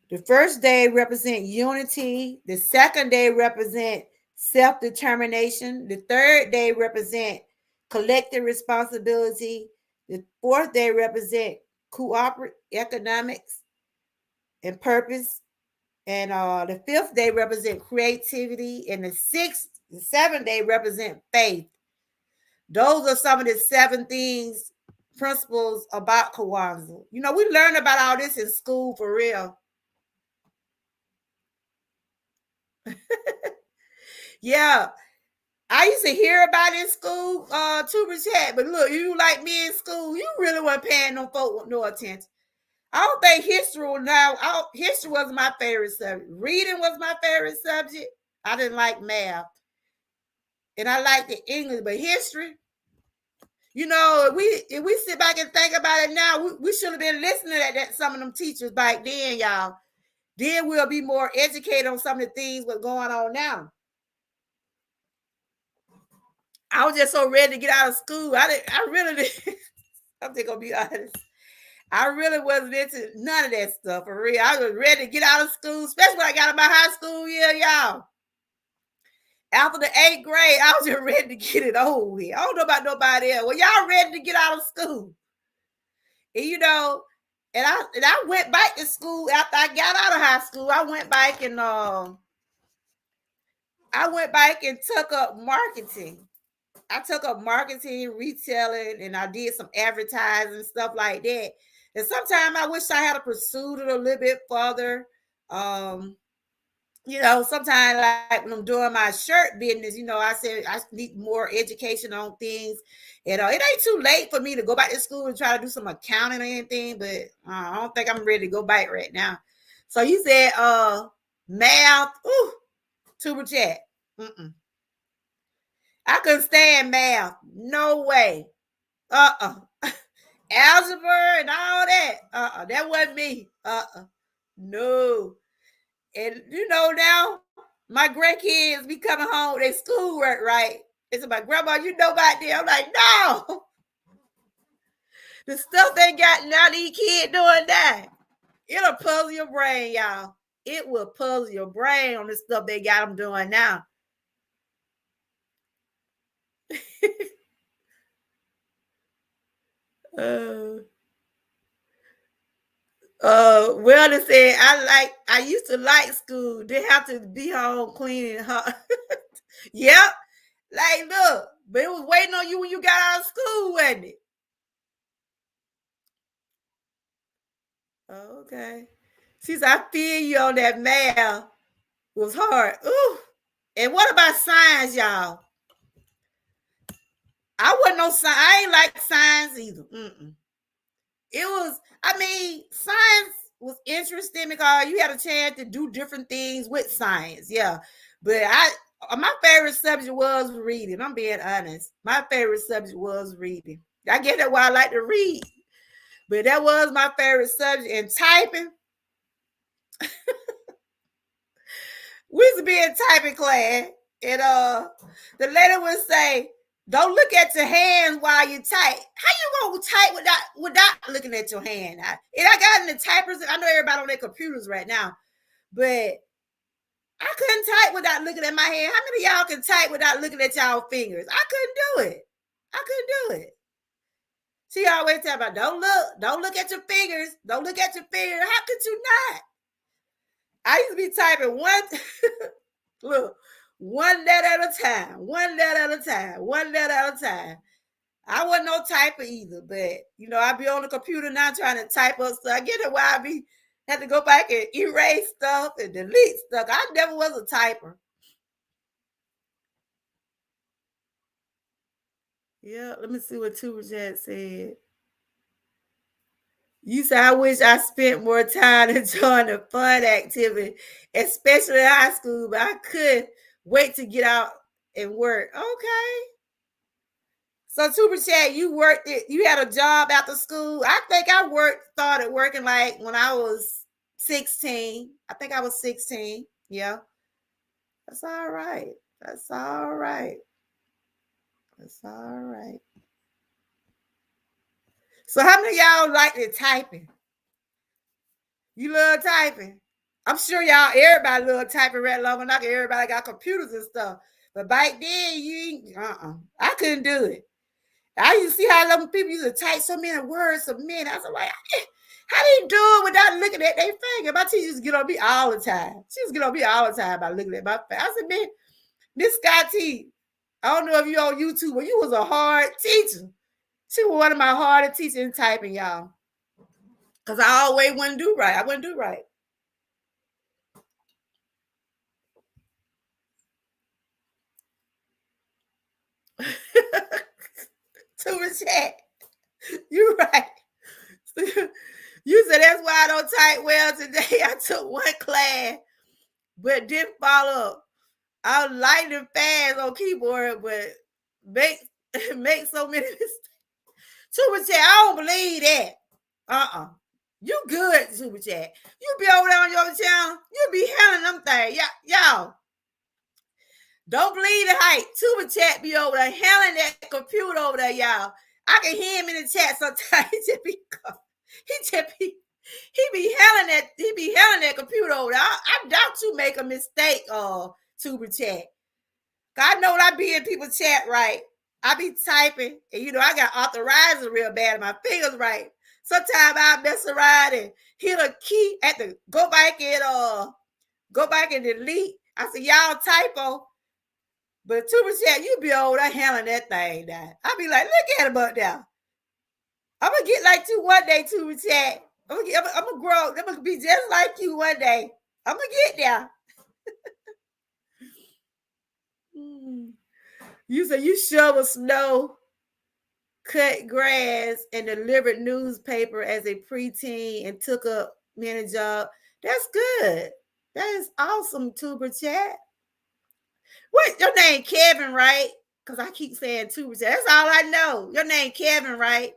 Speaker 3: The first day represent unity. The second day represent self-determination. The third day represent collective responsibility. The fourth day represent cooperative economics and purpose. And the fifth day represent creativity. And the seventh day represent faith. Those are some of the 7 things, principles about Kwanzaa. We learned about all this in school for real. Yeah, I used to hear about it in school, Tuber chat, but look, you like me in school, you really weren't paying no folk no attention. I don't think history was my favorite subject. Reading was my favorite subject. I didn't like math. And I liked the English, but history, if we sit back and think about it now, we should have been listening at that some of them teachers back then, y'all. Then we'll be more educated on some of the things what's going on now. I was just so ready to get out of school. I really did. I'm just gonna be honest. I really wasn't into none of that stuff for real. I was ready to get out of school, especially when I got in my high school year, y'all. After the 8th grade, I was just ready to get it over with. I don't know about nobody else. Well, y'all ready to get out of school. And and I went back to school after I got out of high school. I went back and took up marketing. I took up marketing, retailing, and I did some advertising, stuff like that. And sometimes I wish I had pursued it a little bit further. Sometimes like when I'm doing my shirt business, I said I need more education on things. It ain't too late for me to go back to school and try to do some accounting or anything, but I don't think I'm ready to go back right now. So you said math, tuber chat. I couldn't stand math. No way. Algebra and all that. That wasn't me. No. And now my grandkids be coming home, they schoolwork, right? They said, my grandma, you know about that. I'm like, no. The stuff they got now, these kids doing that. It'll puzzle your brain, y'all. It will puzzle your brain on the stuff they got them doing now. Well, they said I used to like school. They have to be home cleaning her. Yep. Like, look, but it was waiting on you when you got out of school, wasn't it? Okay. She said, I feel you on that math. It was hard. Ooh. And what about science, y'all? I wasn't no science. I ain't like science either. It was, science was interesting because you had a chance to do different things with science. Yeah. But my favorite subject was reading. I'm being honest. My favorite subject was reading. I get that why I like to read. But that was my favorite subject. And typing. We used to be in typing class. And the lady would say, don't look at your hands while you type. How you gonna type without looking at your hand? And I got in the typers. I know everybody on their computers right now, but I couldn't type without looking at my hand. How many of y'all can type without looking at y'all fingers? I couldn't do it. I couldn't do it. She always tell me, don't look at your fingers. Don't look at your fingers. How could you not? I used to be typing one letter at a time, one letter at a time, one letter at a time. I wasn't no typer either, but I be on the computer now trying to type up stuff. I get it why I had to go back and erase stuff and delete stuff. I never was a typer. Yeah, let me see what Tuber Chat said. You said, I wish I spent more time enjoying the fun activity, especially in high school, but I could wait to get out and work. Okay. So Tuber Chat, you worked it. You had a job after school. I think I started working like when I was 16. I think I was 16. Yeah. That's all right. That's all right. That's all right. So how many of y'all like to typing? You love typing? I'm sure everybody love typing right long enough. Everybody got computers and stuff. But back then, I couldn't do it. I used to see how them people used to type so many words a minute. I was like, how they do it without looking at their finger? My teacher used to get on me all the time. She used to get on me all the time by looking at my finger. I said, man, Miss Scott T, I don't know if you on YouTube, but you was a hard teacher. She was one of my hardest teachers in typing, y'all. Because I always wouldn't do right. I wouldn't do right. Tuber Chat, you right. You said that's why I don't type well today. I took one class, but didn't follow up. I'm light and fast on keyboard, but make so many mistakes. Super chat, I don't believe that. You good, super chat. You be over there on your channel, you be handling them things. Y'all. Don't believe the hype. Super chat be over there handling that computer over there, y'all. I can hear him in the chat sometimes. He be handling that computer over there. I doubt you make a mistake, super chat. I know when I be in people's chat, right? I be typing, and I got authorizer real bad, and my fingers right. Sometimes I mess around and hit a key at the go back and delete. I say y'all typo, but super chat, you be over there handling that thing now. I be like, look at him up there. I'm gonna get like you one day, super chat. I'm gonna grow. I'm gonna be just like you one day. I'm gonna get there. You say you shovel snow, cut grass, and delivered newspaper as a preteen and took a many job. That's good. That is awesome, Tuber Chat. What, your name Kevin, right? Because I keep saying Tuber Chat. That's all I know. Your name Kevin, right?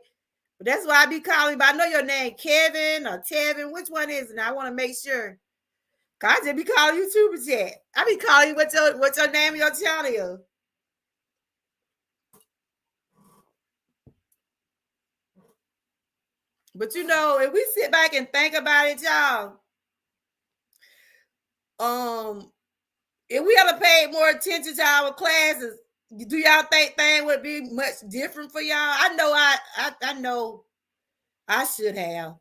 Speaker 3: But that's why I be calling. But I know your name Kevin or Tevin. Which one is it? And I want to make sure. I just be calling you Tuber Chat. I be calling you what your name of your channel is. But if we sit back and think about it, y'all, if we had to pay more attention to our classes, do y'all think things would be much different for y'all? I know I should have.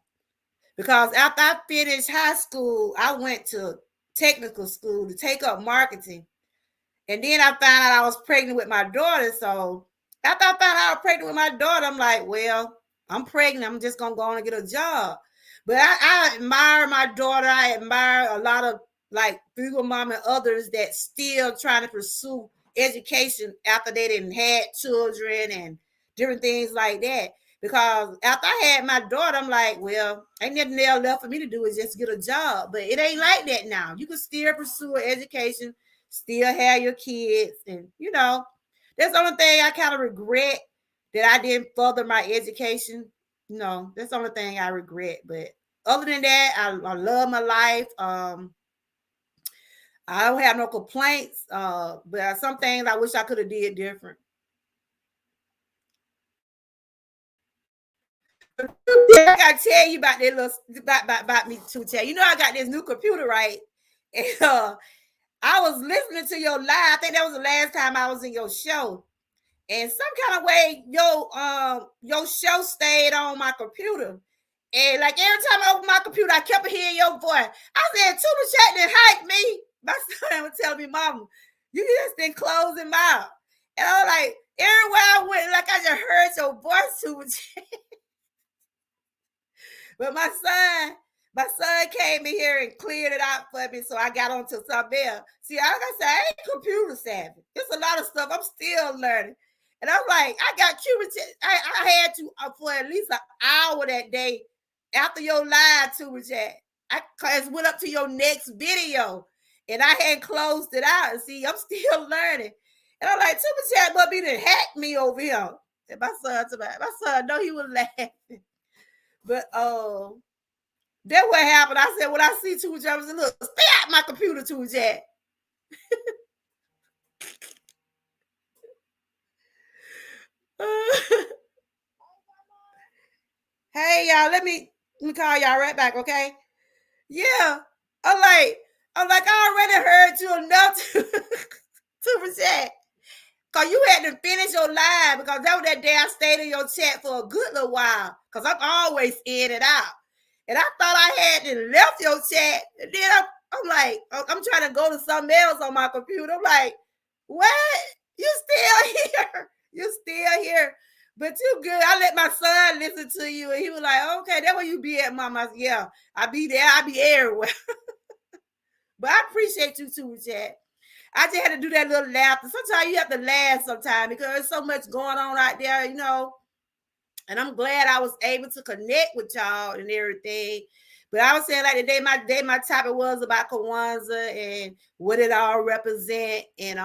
Speaker 3: Because after I finished high school, I went to technical school to take up marketing. And then I found out I was pregnant with my daughter. So after I found out I was pregnant with my daughter, I'm like, well, I'm pregnant. I'm just going to go on and get a job. But I admire my daughter. I admire a lot of like Everywoman and others that still trying to pursue education after they didn't had children and different things like that. Because after I had my daughter, I'm like, well, ain't nothing else left for me to do is just get a job. But it ain't like that now. You can still pursue an education, still have your kids, and that's the only thing I kind of regret, that I didn't further my education. That's the only thing I regret. But other than that, I love my life. I don't have no complaints. But some things I wish I could have did different. I gotta tell you about that about me too. I got this new computer, right? And I was listening to your live. I think that was the last time I was in your show. And some kind of way, your show stayed on my computer. And like every time I opened my computer, I kept hearing your voice. I said, Tuba Chat didn't hype me. My son would tell me, Mama, you just didn't close him out. And I was like, everywhere I went, like I just heard your voice, Tuba Chat. But my son came in here and cleared it out for me, so I got onto something else. See, like I said, I ain't computer savvy. There's a lot of stuff I'm still learning. And I'm like, I got Cuban. I had to for at least an hour that day after your live Tuba Chat. I went up to your next video, and I had closed it out. And see, I'm still learning. And I'm like, Tuba Chat must be to hack me over here. And my son, know he was laughing. But that what happened. I said, when I see Tuba Chat, I said, look, stay out my computer, Tuba Chat. Hey y'all, let me call y'all right back, okay? Yeah. I'm like, I already heard you enough to Chat. Cause you had to finish your live, because that was that day I stayed in your chat for a good little while. Cause I'm always in and out. And I thought I had to left your chat. And then I'm like, I'm trying to go to something else on my computer. I'm like, what? You still here? You still here? But you good. I let my son listen to you, and he was like, okay, that's where you be at, Mama. Yeah, I be there. I be everywhere. But I appreciate you too, Chat. I just had to do that little laughter. Sometimes you have to laugh sometimes because there's so much going on out there, And I'm glad I was able to connect with y'all and everything. But I was saying, like, my topic was about Kwanzaa and what it all represent. And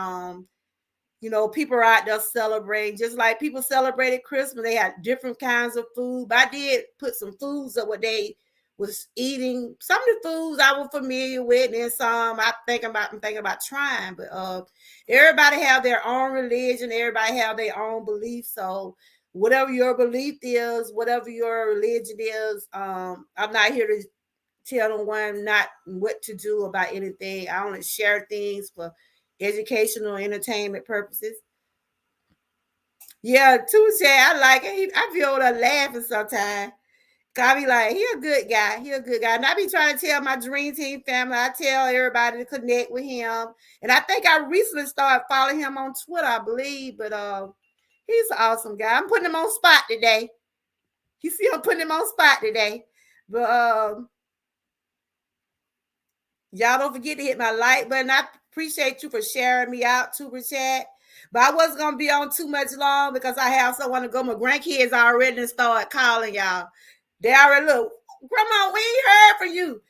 Speaker 3: People are out there celebrating, just like people celebrated Christmas. They had different kinds of food. But I did put some foods of what they was eating. Some of the foods I was familiar with, and some I'm thinking about trying. But everybody have their own religion. Everybody have their own beliefs. So whatever your belief is, whatever your religion is, I'm not here to tell no one not what to do about anything. I only share things for educational entertainment purposes. Yeah, Tuesday, I like it. I be over there laughing sometimes. Cause I be like, he a good guy. He a good guy. And I be trying to tell my Dream Team family, I tell everybody to connect with him. And I think I recently started following him on Twitter, I believe. But he's an awesome guy. I'm putting him on spot today. You see, I'm putting him on spot today. But y'all don't forget to hit my like button. I appreciate you for sharing me out, Tuber Chat. But I wasn't going to be on too much long because I have someone to go. My grandkids already start calling y'all. They already look, Grandma, we ain't heard from you.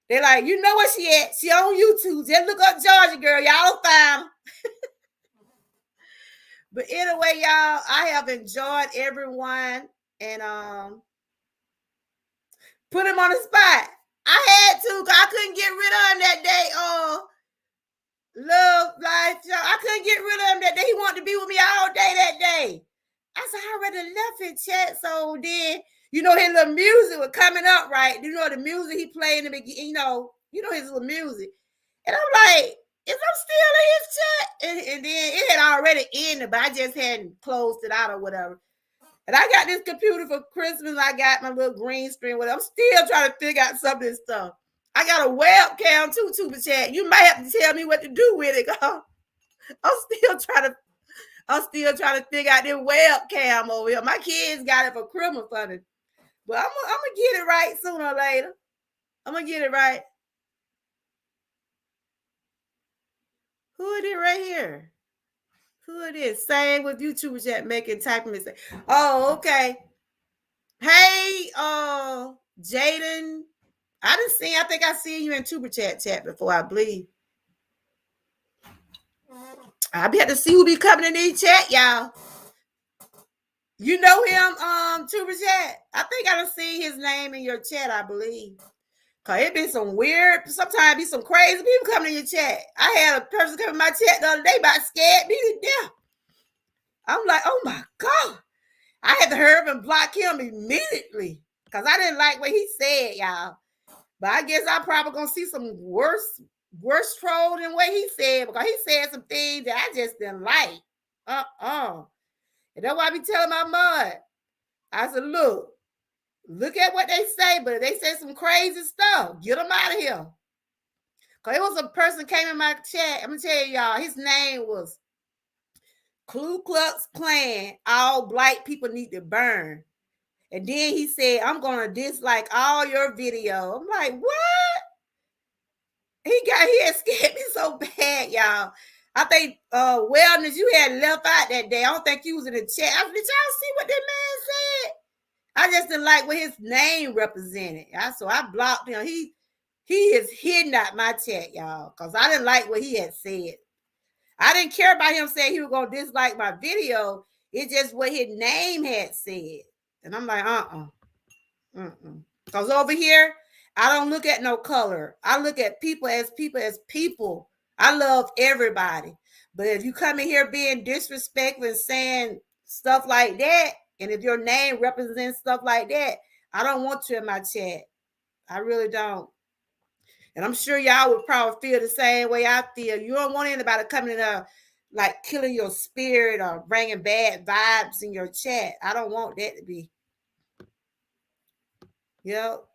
Speaker 3: They're like, you know where she at? She on YouTube. Just look up Georgia Girl. Y'all find her. But anyway, y'all, I have enjoyed everyone and put him on the spot. I had to because I couldn't get rid of him that day. Love life. I couldn't get rid of him that day. He wanted to be with me all day that day. I said, I already left in chat. So then, his little music was coming up, right? The music he played in the beginning, his little music. And I'm like, is I'm still in his chat? And then it had already ended, but I just hadn't closed it out or whatever. And I got this computer for Christmas. I got my little green screen with it. I'm still trying to figure out some of this stuff. I got a webcam too, Tuber Chat. You might have to tell me what to do with it. I'm still trying to figure out this webcam over here. My kids got it for Christmas funny. But I'm gonna get it right sooner or later. I'm gonna get it right. Who it is right here? Who it is? Same with YouTubers that making typing mistakes. Oh, okay. Hey, Jaden. I think I seen you in Tuber chat before, I believe. I be had to see who be coming in these chat, y'all. You know him, Tuber Chat? I think I done seen his name in your chat, I believe. Cause it been some weird, sometimes be some crazy people coming in your chat. I had a person come in my chat the other day about scared me to death. I'm like, oh my God. I had to hurry up and block him immediately. Cause I didn't like what he said, y'all. But I guess I'm probably gonna see some worse troll than what he said, because he said some things that I just didn't like. And that's why I be telling my mom. I said, look at what they say, but if they say some crazy stuff, get them out of here. Because it was a person came in my chat. I'm going to tell y'all, his name was Ku Klux Klan. All black people need to burn. And then he said, I'm going to dislike all your video. I'm like, what? He had scared me so bad, y'all. I think Wellness, you had left out that day. I don't think you was in the chat. Did y'all see what that man said? I just didn't like what his name represented. So I blocked him. He is hidden out my chat, y'all, because I didn't like what he had said. I didn't care about him saying he was going to dislike my video. It's just what his name had said. And I'm like, Because over here, I don't look at no color. I look at people as people. I love everybody. But if you come in here being disrespectful and saying stuff like that, and if your name represents stuff like that, I don't want you in my chat. I really don't. And I'm sure y'all would probably feel the same way I feel. You don't want anybody coming in there like killing your spirit or bringing bad vibes in your chat. I don't want that to be. Yep.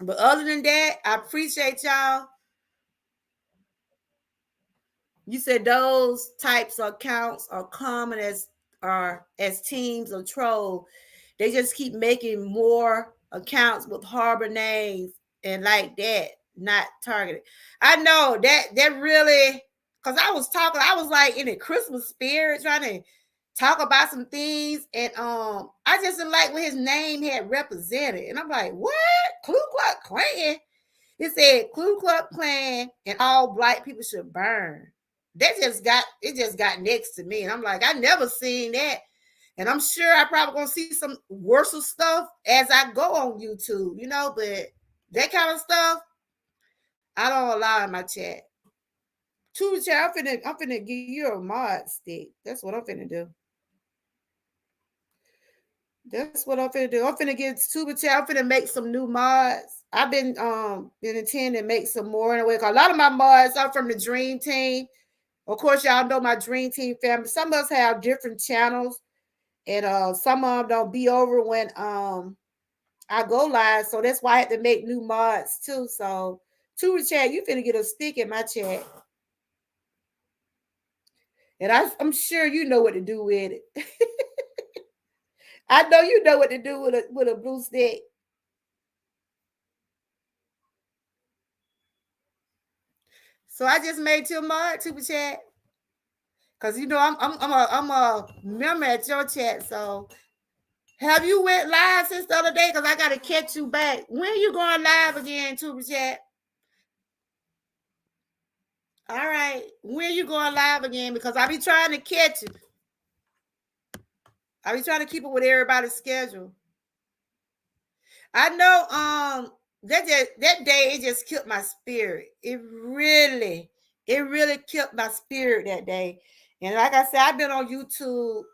Speaker 3: But other than that, I appreciate y'all. You said those types of accounts are common as teams of troll. They just keep making more accounts with harbor names and like that, not targeted. I know that really, because I was like in a Christmas spirit trying to talk about some things, and I just didn't like what his name had represented. And I'm like, what? Ku Klux Klan? It said Ku Klux Klan and all black people should burn. That just got next to me, and I'm like, I never seen that. And I'm sure I probably gonna see some worse stuff as I go on YouTube, but that kind of stuff I don't allow in my chat. Tuba chat, I'm finna give you a mod stick. That's what I'm finna do. That's what I'm finna do. I'm finna get Tuba chat. I'm finna make some new mods. I've been intending to make some more in a way. Cause a lot of my mods are from the Dream Team. Of course, y'all know my Dream Team family. Some of us have different channels, and some of them don't be over when I go live. So that's why I had to make new mods too. So Tuba chat, you finna get a stick in my chat. And I'm sure you know what to do with it. I know you know what to do with a blue stick. So I just made you a mod, Tuba chat. Cause I'm a member at your chat. So have you went live since the other day? Cause I gotta catch you back. When you going live again, Tuba chat? All right. When you going live again? Because I be trying to catch you. I be trying to keep it with everybody's schedule. I know that day it just killed my spirit. It really killed my spirit that day. And like I said, I've been on YouTube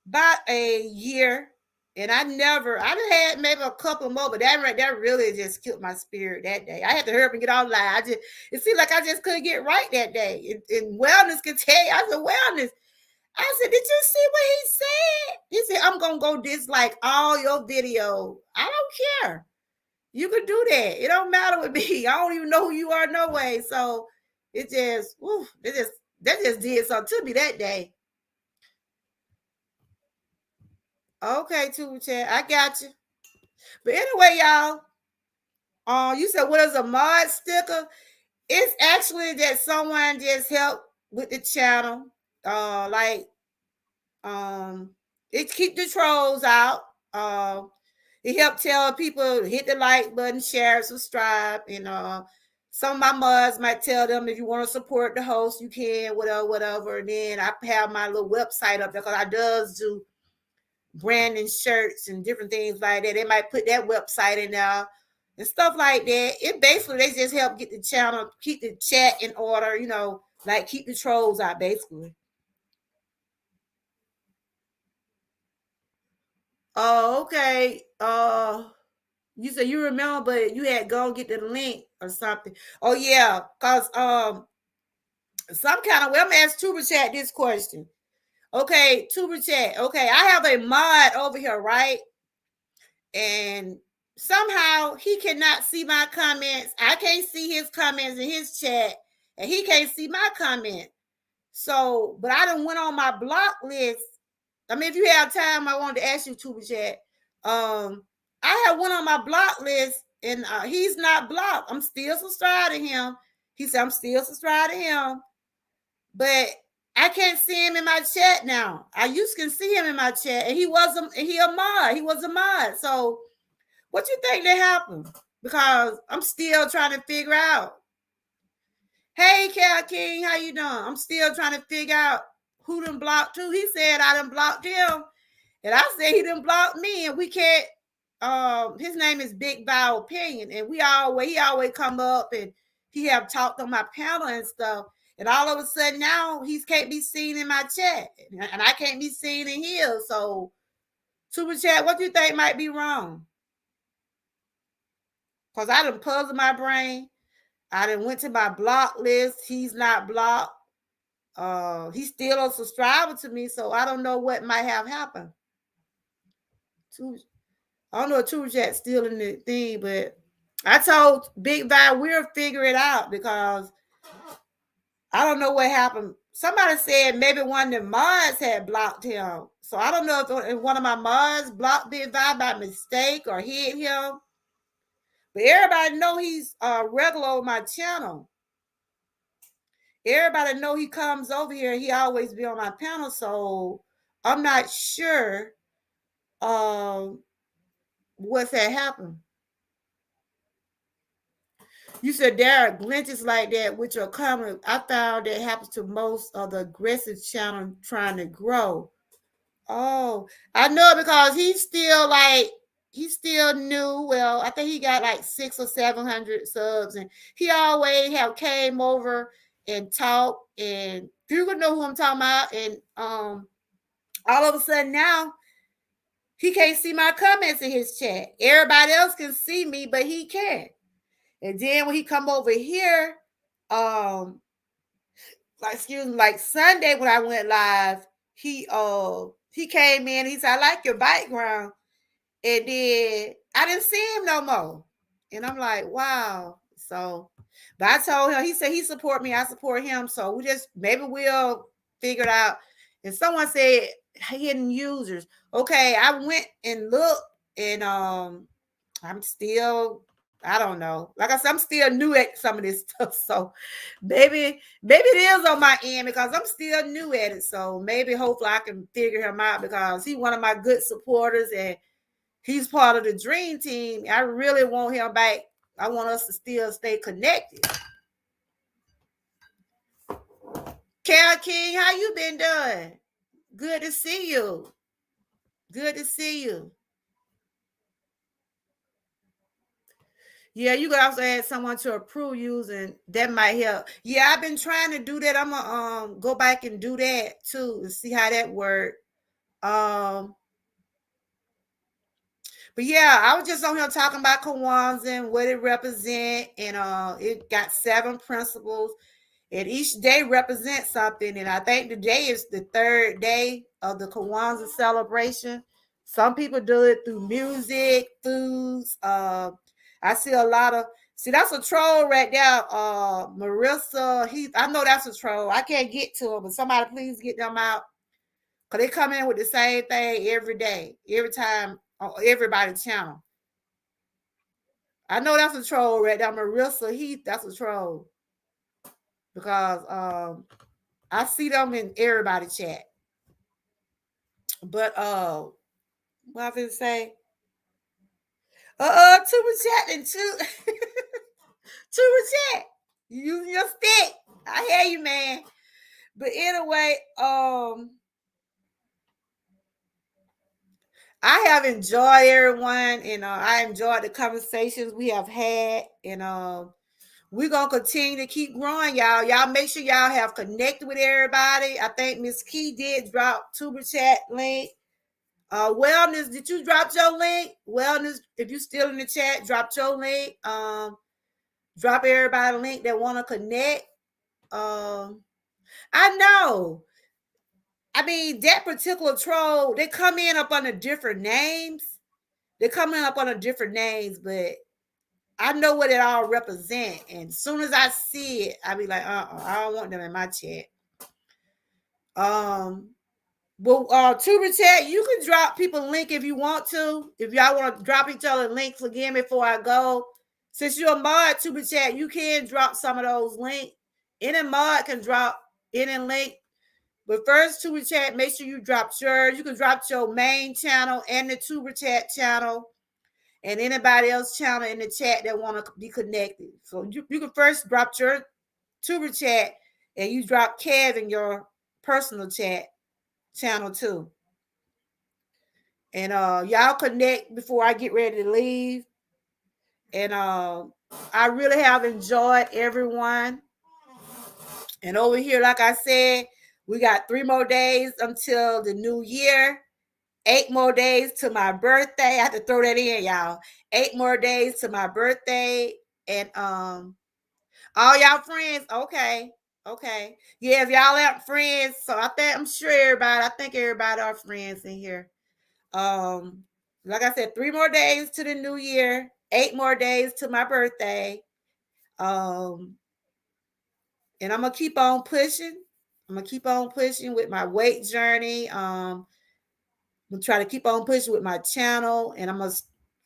Speaker 3: about a year, and I done had maybe a couple more, but that really just killed my spirit that day. I had to hurry up and get online. It seemed like I just couldn't get right that day. And wellness can tell you, I said, wellness. I said, did you see what he said? He said, I'm gonna go dislike all your video. I don't care. You can do that. It don't matter with me. I don't even know who you are no way. So it just, that just did something to me that day. Okay, Tuba chat, I got you. But anyway, y'all, you said what is a mod sticker? It's actually that someone just helped with the channel. Like it keep the trolls out. It helped tell people hit the like button, share, subscribe, and some of my mods might tell them if you want to support the host, you can, whatever. And then I have my little website up there because I does do branding shirts and different things like that. They might put that website in there and stuff like that. It basically they just help get the channel, keep the chat in order, like keep the trolls out basically. Oh, okay. You said you remember, but you had go get the link or something. Oh yeah, cause some kind of way. I'm gonna ask Tuber Chat this question. Okay, Tuber Chat. Okay, I have a mod over here, right? And somehow he cannot see my comments. I can't see his comments in his chat, and he can't see my comment. So, but I done went on my block list. I mean, if you have time, I wanted to ask you, Tuber Chat. I have one on my block list, and he's not blocked. I'm still subscribed to him. He said I'm still subscribed to him, but I can't see him in my chat now. I used to see him in my chat, and he a mod. He was a mod. So, what you think that happened? Because I'm still trying to figure out. Hey, Cal King, how you doing? I'm still trying to figure out who done blocked who. He said I done blocked him. And I said he done blocked me, and we can't. His name is Big Bow Opinion, and he always come up and he have talked on my panel and stuff. And all of a sudden now he can't be seen in my chat, and I can't be seen in here. So, Super Chat, what do you think might be wrong? Cause I done puzzled my brain. I done went to my block list. He's not blocked. He's still a subscriber to me, so I don't know what might have happened. I don't know if True Chat's still in the thing, but I told Big Val we'll figure it out because I don't know what happened. Somebody said maybe one of the mods had blocked him. So I don't know if one of my mods blocked Big Val by mistake or hit him. But everybody know he's regular on my channel. Everybody know he comes over here. He always be on my panel. So I'm not sure what's that happened. You said there are glitches like that which are common. I found that happens to most of the aggressive channel trying to grow. Oh, I know because he's still new. Well, I think he got like 600 or 700 subs, and he always have came over and talked, and people know who I'm talking about. And all of a sudden now he can't see my comments in his chat. Everybody else can see me, but he can't. And then when he come over here, um, like excuse me, like Sunday when I went live, he came in. He said, "I like your background," and then I didn't see him no more. And I'm like, wow. So, but I told him. He said he support me. I support him. So we just maybe we'll figure it out. And someone said hidden users. Okay, I went and looked, and I'm still, I don't know. Like I said, I'm still new at some of this stuff. So maybe it is on my end because I'm still new at it. So maybe hopefully I can figure him out because he's one of my good supporters and he's part of the dream team. I really want him back. I want us to still stay connected. Cal King, how you been doing? Good to see you. Good to see you. Yeah, you could also add someone to approve using that might help. Yeah, I've been trying to do that. I'm gonna go back and do that too and see how that worked. Um, but yeah, I was just on here talking about Kwanzaa and what it represent, and it got 7 principles, and each day represents something. And I think today is the 3rd day of the Kwanzaa celebration. Some people do it through music, foods. I see a lot of that's a troll right there. Marissa, I know that's a troll. I can't get to him, but somebody please get them out. Cause they come in with the same thing every day, every time on everybody's channel. I know that's a troll right there. Marissa Heath, that's a troll. Because I see them in everybody's chat. But what I was say? Two chat and two two chat. You using your stick. I hear you, man. But anyway, I have enjoyed everyone, and I enjoyed the conversations we have had, and we're gonna continue to keep growing, y'all. Y'all make sure y'all have connected with everybody. I think Miss Key did drop tuber chat link. Wellness, did you drop your link? Wellness, if you still in the chat, drop your link. Drop everybody a link that want to connect. I know. I mean, that particular troll, they come in up under different names. They come in up under different names, but I know what it all represent. And as soon as I see it, I be like, I don't want them in my chat. Well, tuber chat, you can drop people a link if you want to. If y'all want to drop each other links again before I go. Since you're a mod, tuber chat, you can drop some of those links. Any mod can drop any link. But first, tuber chat, make sure you drop yours. You can drop your main channel and the tuber chat channel and anybody else channel in the chat that want to be connected. So you can first drop your tuber chat and you drop Kev in your personal chat channel too. And y'all connect before I get ready to leave. And I really have enjoyed everyone. And over here, like I said, we got 3 more days until the new year. 8 more days to my birthday. I have to throw that in, y'all. 8 more days to my birthday. And all y'all friends, okay. Okay. Yeah, if y'all have friends, so I'm sure everybody, I think everybody are friends in here. Like I said, 3 more days to the new year, 8 more days to my birthday. And I'm gonna keep on pushing. I'm gonna keep on pushing with my weight journey. I'm gonna try to keep on pushing with my channel, and I'm gonna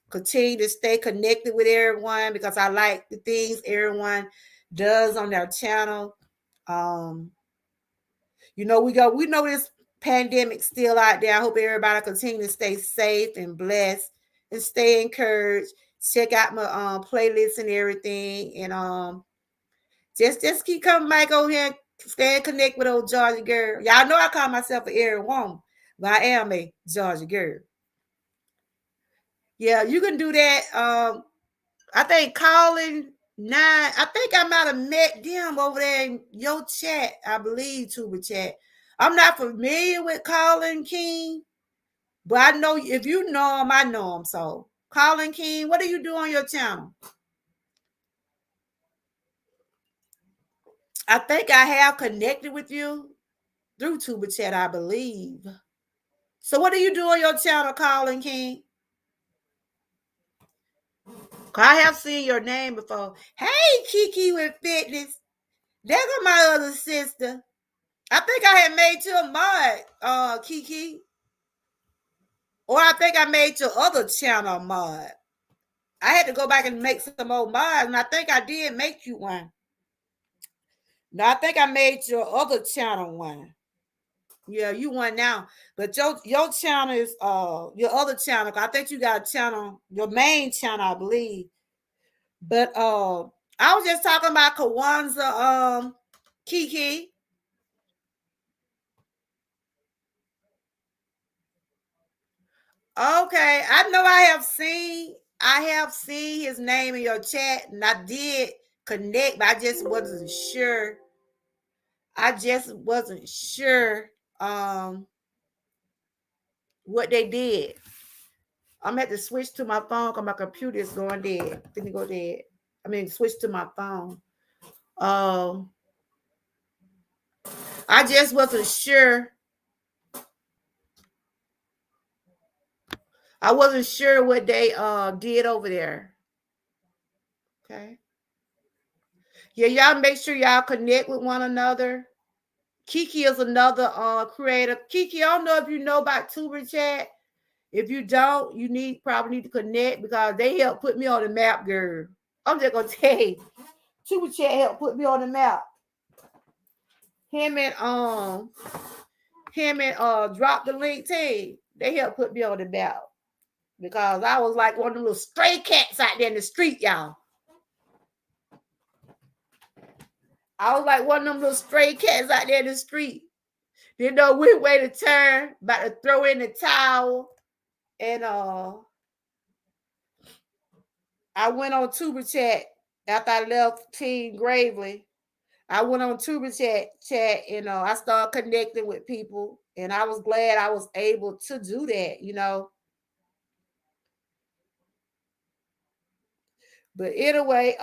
Speaker 3: continue to stay connected with everyone because I like the things everyone does on their channel. We know this pandemic still out there. I hope everybody continue to stay safe and blessed and stay encouraged check out my playlist and everything. And just keep coming back over here and stay and connect with old Georgia girl. Y'all know I call myself an Everywoman, but I am a Georgia girl. Yeah, you can do that. I think calling nine. I think I might have met them over there in your chat. I believe Tuba chat. I'm not familiar with Colin King, but I know if you know him, I know him. So Colin King, what do you do on your channel? I think I have connected with you through Tuba chat, I believe. So what do you do on your channel, Colin King? I have seen your name before. Hey, Kiki with Fitness. There go my other sister. I think I had made you a mod, Kiki. Or I think I made your other channel mod. I had to go back and make some old mods, and I think I did make you one. No, I think I made your other channel one. Yeah, you one now. But your channel is your other channel. I think you got a channel, your main channel, I believe. But I was just talking about Kawanza Kiki. Okay, I know I have seen his name in your chat, and I did connect, but I just wasn't sure. I just wasn't sure what they did. I'm at to switch to my phone because my computer is going dead. Didn't go dead. I mean, switch to my phone. Um, I just wasn't sure. I wasn't sure what they did over there. Okay. Yeah, y'all make sure y'all connect with one another. Kiki is another creator. Kiki, I don't know if you know about Tuber Chat. If you don't, you probably need to connect because they help put me on the map, girl. I'm just gonna tell you, Tuber Chat helped put me on the map. Him and drop the link team. They helped put me on the map because I was like one of the little stray cats out there in the street, y'all. I was like one of them little stray cats out there in the street. Didn't know which way to turn, about to throw in the towel. And I went on Tuber Chat after I left Team Gravely. I went on Tuber chat, and I started connecting with people, and I was glad I was able to do that. But anyway,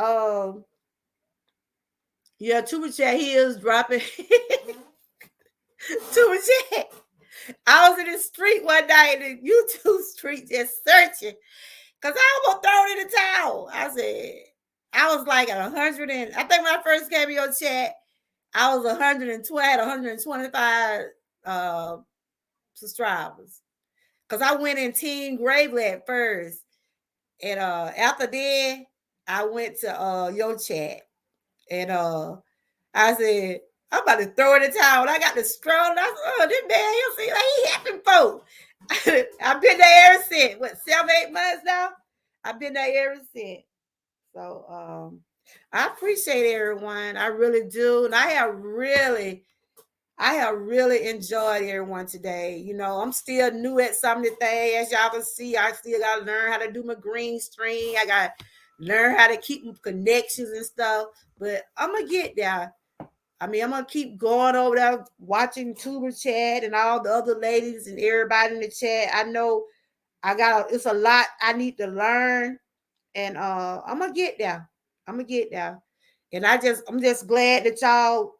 Speaker 3: yeah, Tuber Chat, he is dropping Tuber Chat. I was in the street one night in the YouTube street just searching because I almost thrown in the towel. I was like at 100 and I think when I first came in your chat, I was 120, had 125 subscribers. Because I went in Team Gravely at first. And after that, I went to your chat. And I said, I'm about to throw in the towel. I got the stroll. I said, oh, this man, he'll see like he happy folk. I've been there ever since. What, 7-8 months now? I've been there ever since. So I appreciate everyone. I really do. And I have really enjoyed everyone today. I'm still new at some of the things. As y'all can see, I still got to learn how to do my green screen. I got to learn how to keep connections and stuff. But I'm going to get there. I mean, I'm going to keep going over there, watching Tuber Chat and all the other ladies and everybody in the chat. I know it's a lot I need to learn. And I'm going to get there. And I'm just glad that y'all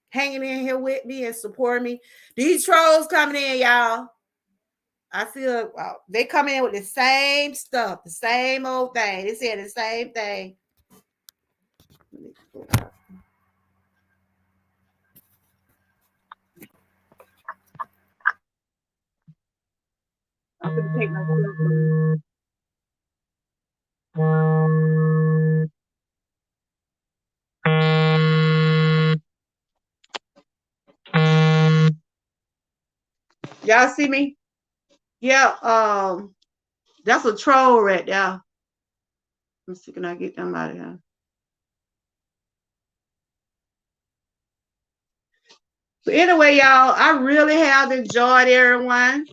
Speaker 3: hanging in here with me and supporting me. These trolls coming in, y'all. I feel they come in with the same stuff, the same old thing. They said the same thing. I'm gonna take my y'all see me? Yeah, that's a troll right there.
Speaker 1: Let's see, can I get them out of here? But anyway, y'all, I really have enjoyed everyone.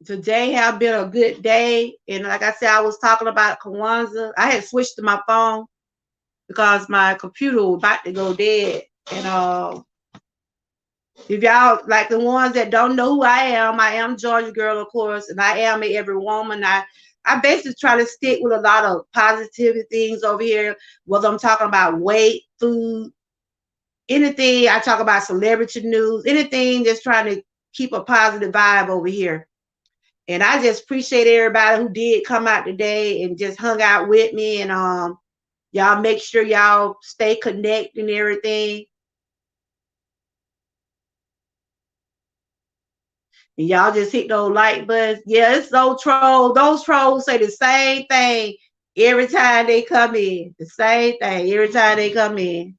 Speaker 1: Today have been a good day. And like I said, I was talking about Kwanzaa. I had switched to my phone because my computer was about to go dead. And if y'all like the ones that don't know who I am Georgia girl, of course, and I am a every woman. I basically try to stick with a lot of positivity things over here, whether I'm talking about weight, food, anything. I talk about celebrity news, anything that's trying to keep a positive vibe over here. And I just appreciate everybody who did come out today and just hung out with me. And y'all make sure y'all stay connected and everything. And y'all just hit those like buttons. Yeah, it's those trolls. Those trolls say the same thing every time they come in. The same thing every time they come in.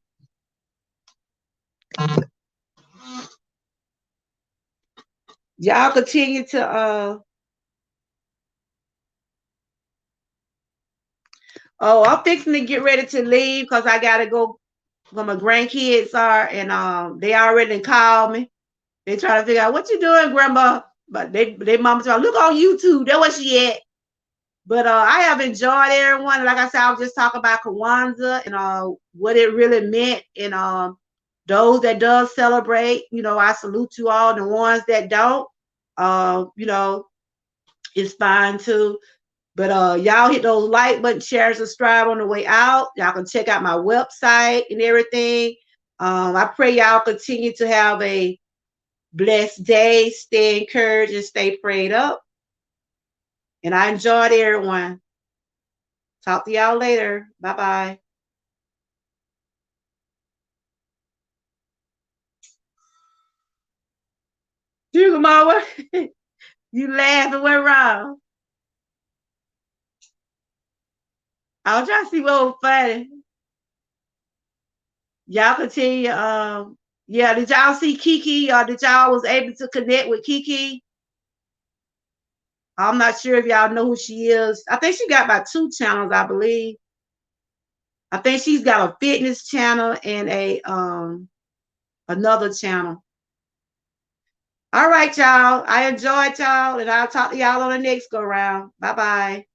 Speaker 1: Y'all continue to oh, I'm fixing to get ready to leave because I gotta go where my grandkids are, and they already called me. They try to figure out what you doing, grandma. But they mama tell look on YouTube. That's where she at. But I have enjoyed everyone. Like I said, I was just talking about Kwanzaa and what it really meant. And those that does celebrate, I salute you all. The ones that don't, you know, it's fine too. But y'all hit those like button, share, subscribe on the way out. Y'all can check out my website and everything. I pray y'all continue to have a blessed day. Stay encouraged and stay prayed up. And I enjoyed everyone. Talk to y'all later. Bye bye. Sugar mama, you laughing? What wrong? I was trying to see what was funny. Y'all continue. Yeah, did y'all see Kiki or did y'all was able to connect with Kiki? I'm not sure if y'all know who she is. I think she got about 2 channels, I believe. I think she's got a fitness channel and a another channel. All right, y'all. I enjoyed y'all, and I'll talk to y'all on the next go round. Bye bye.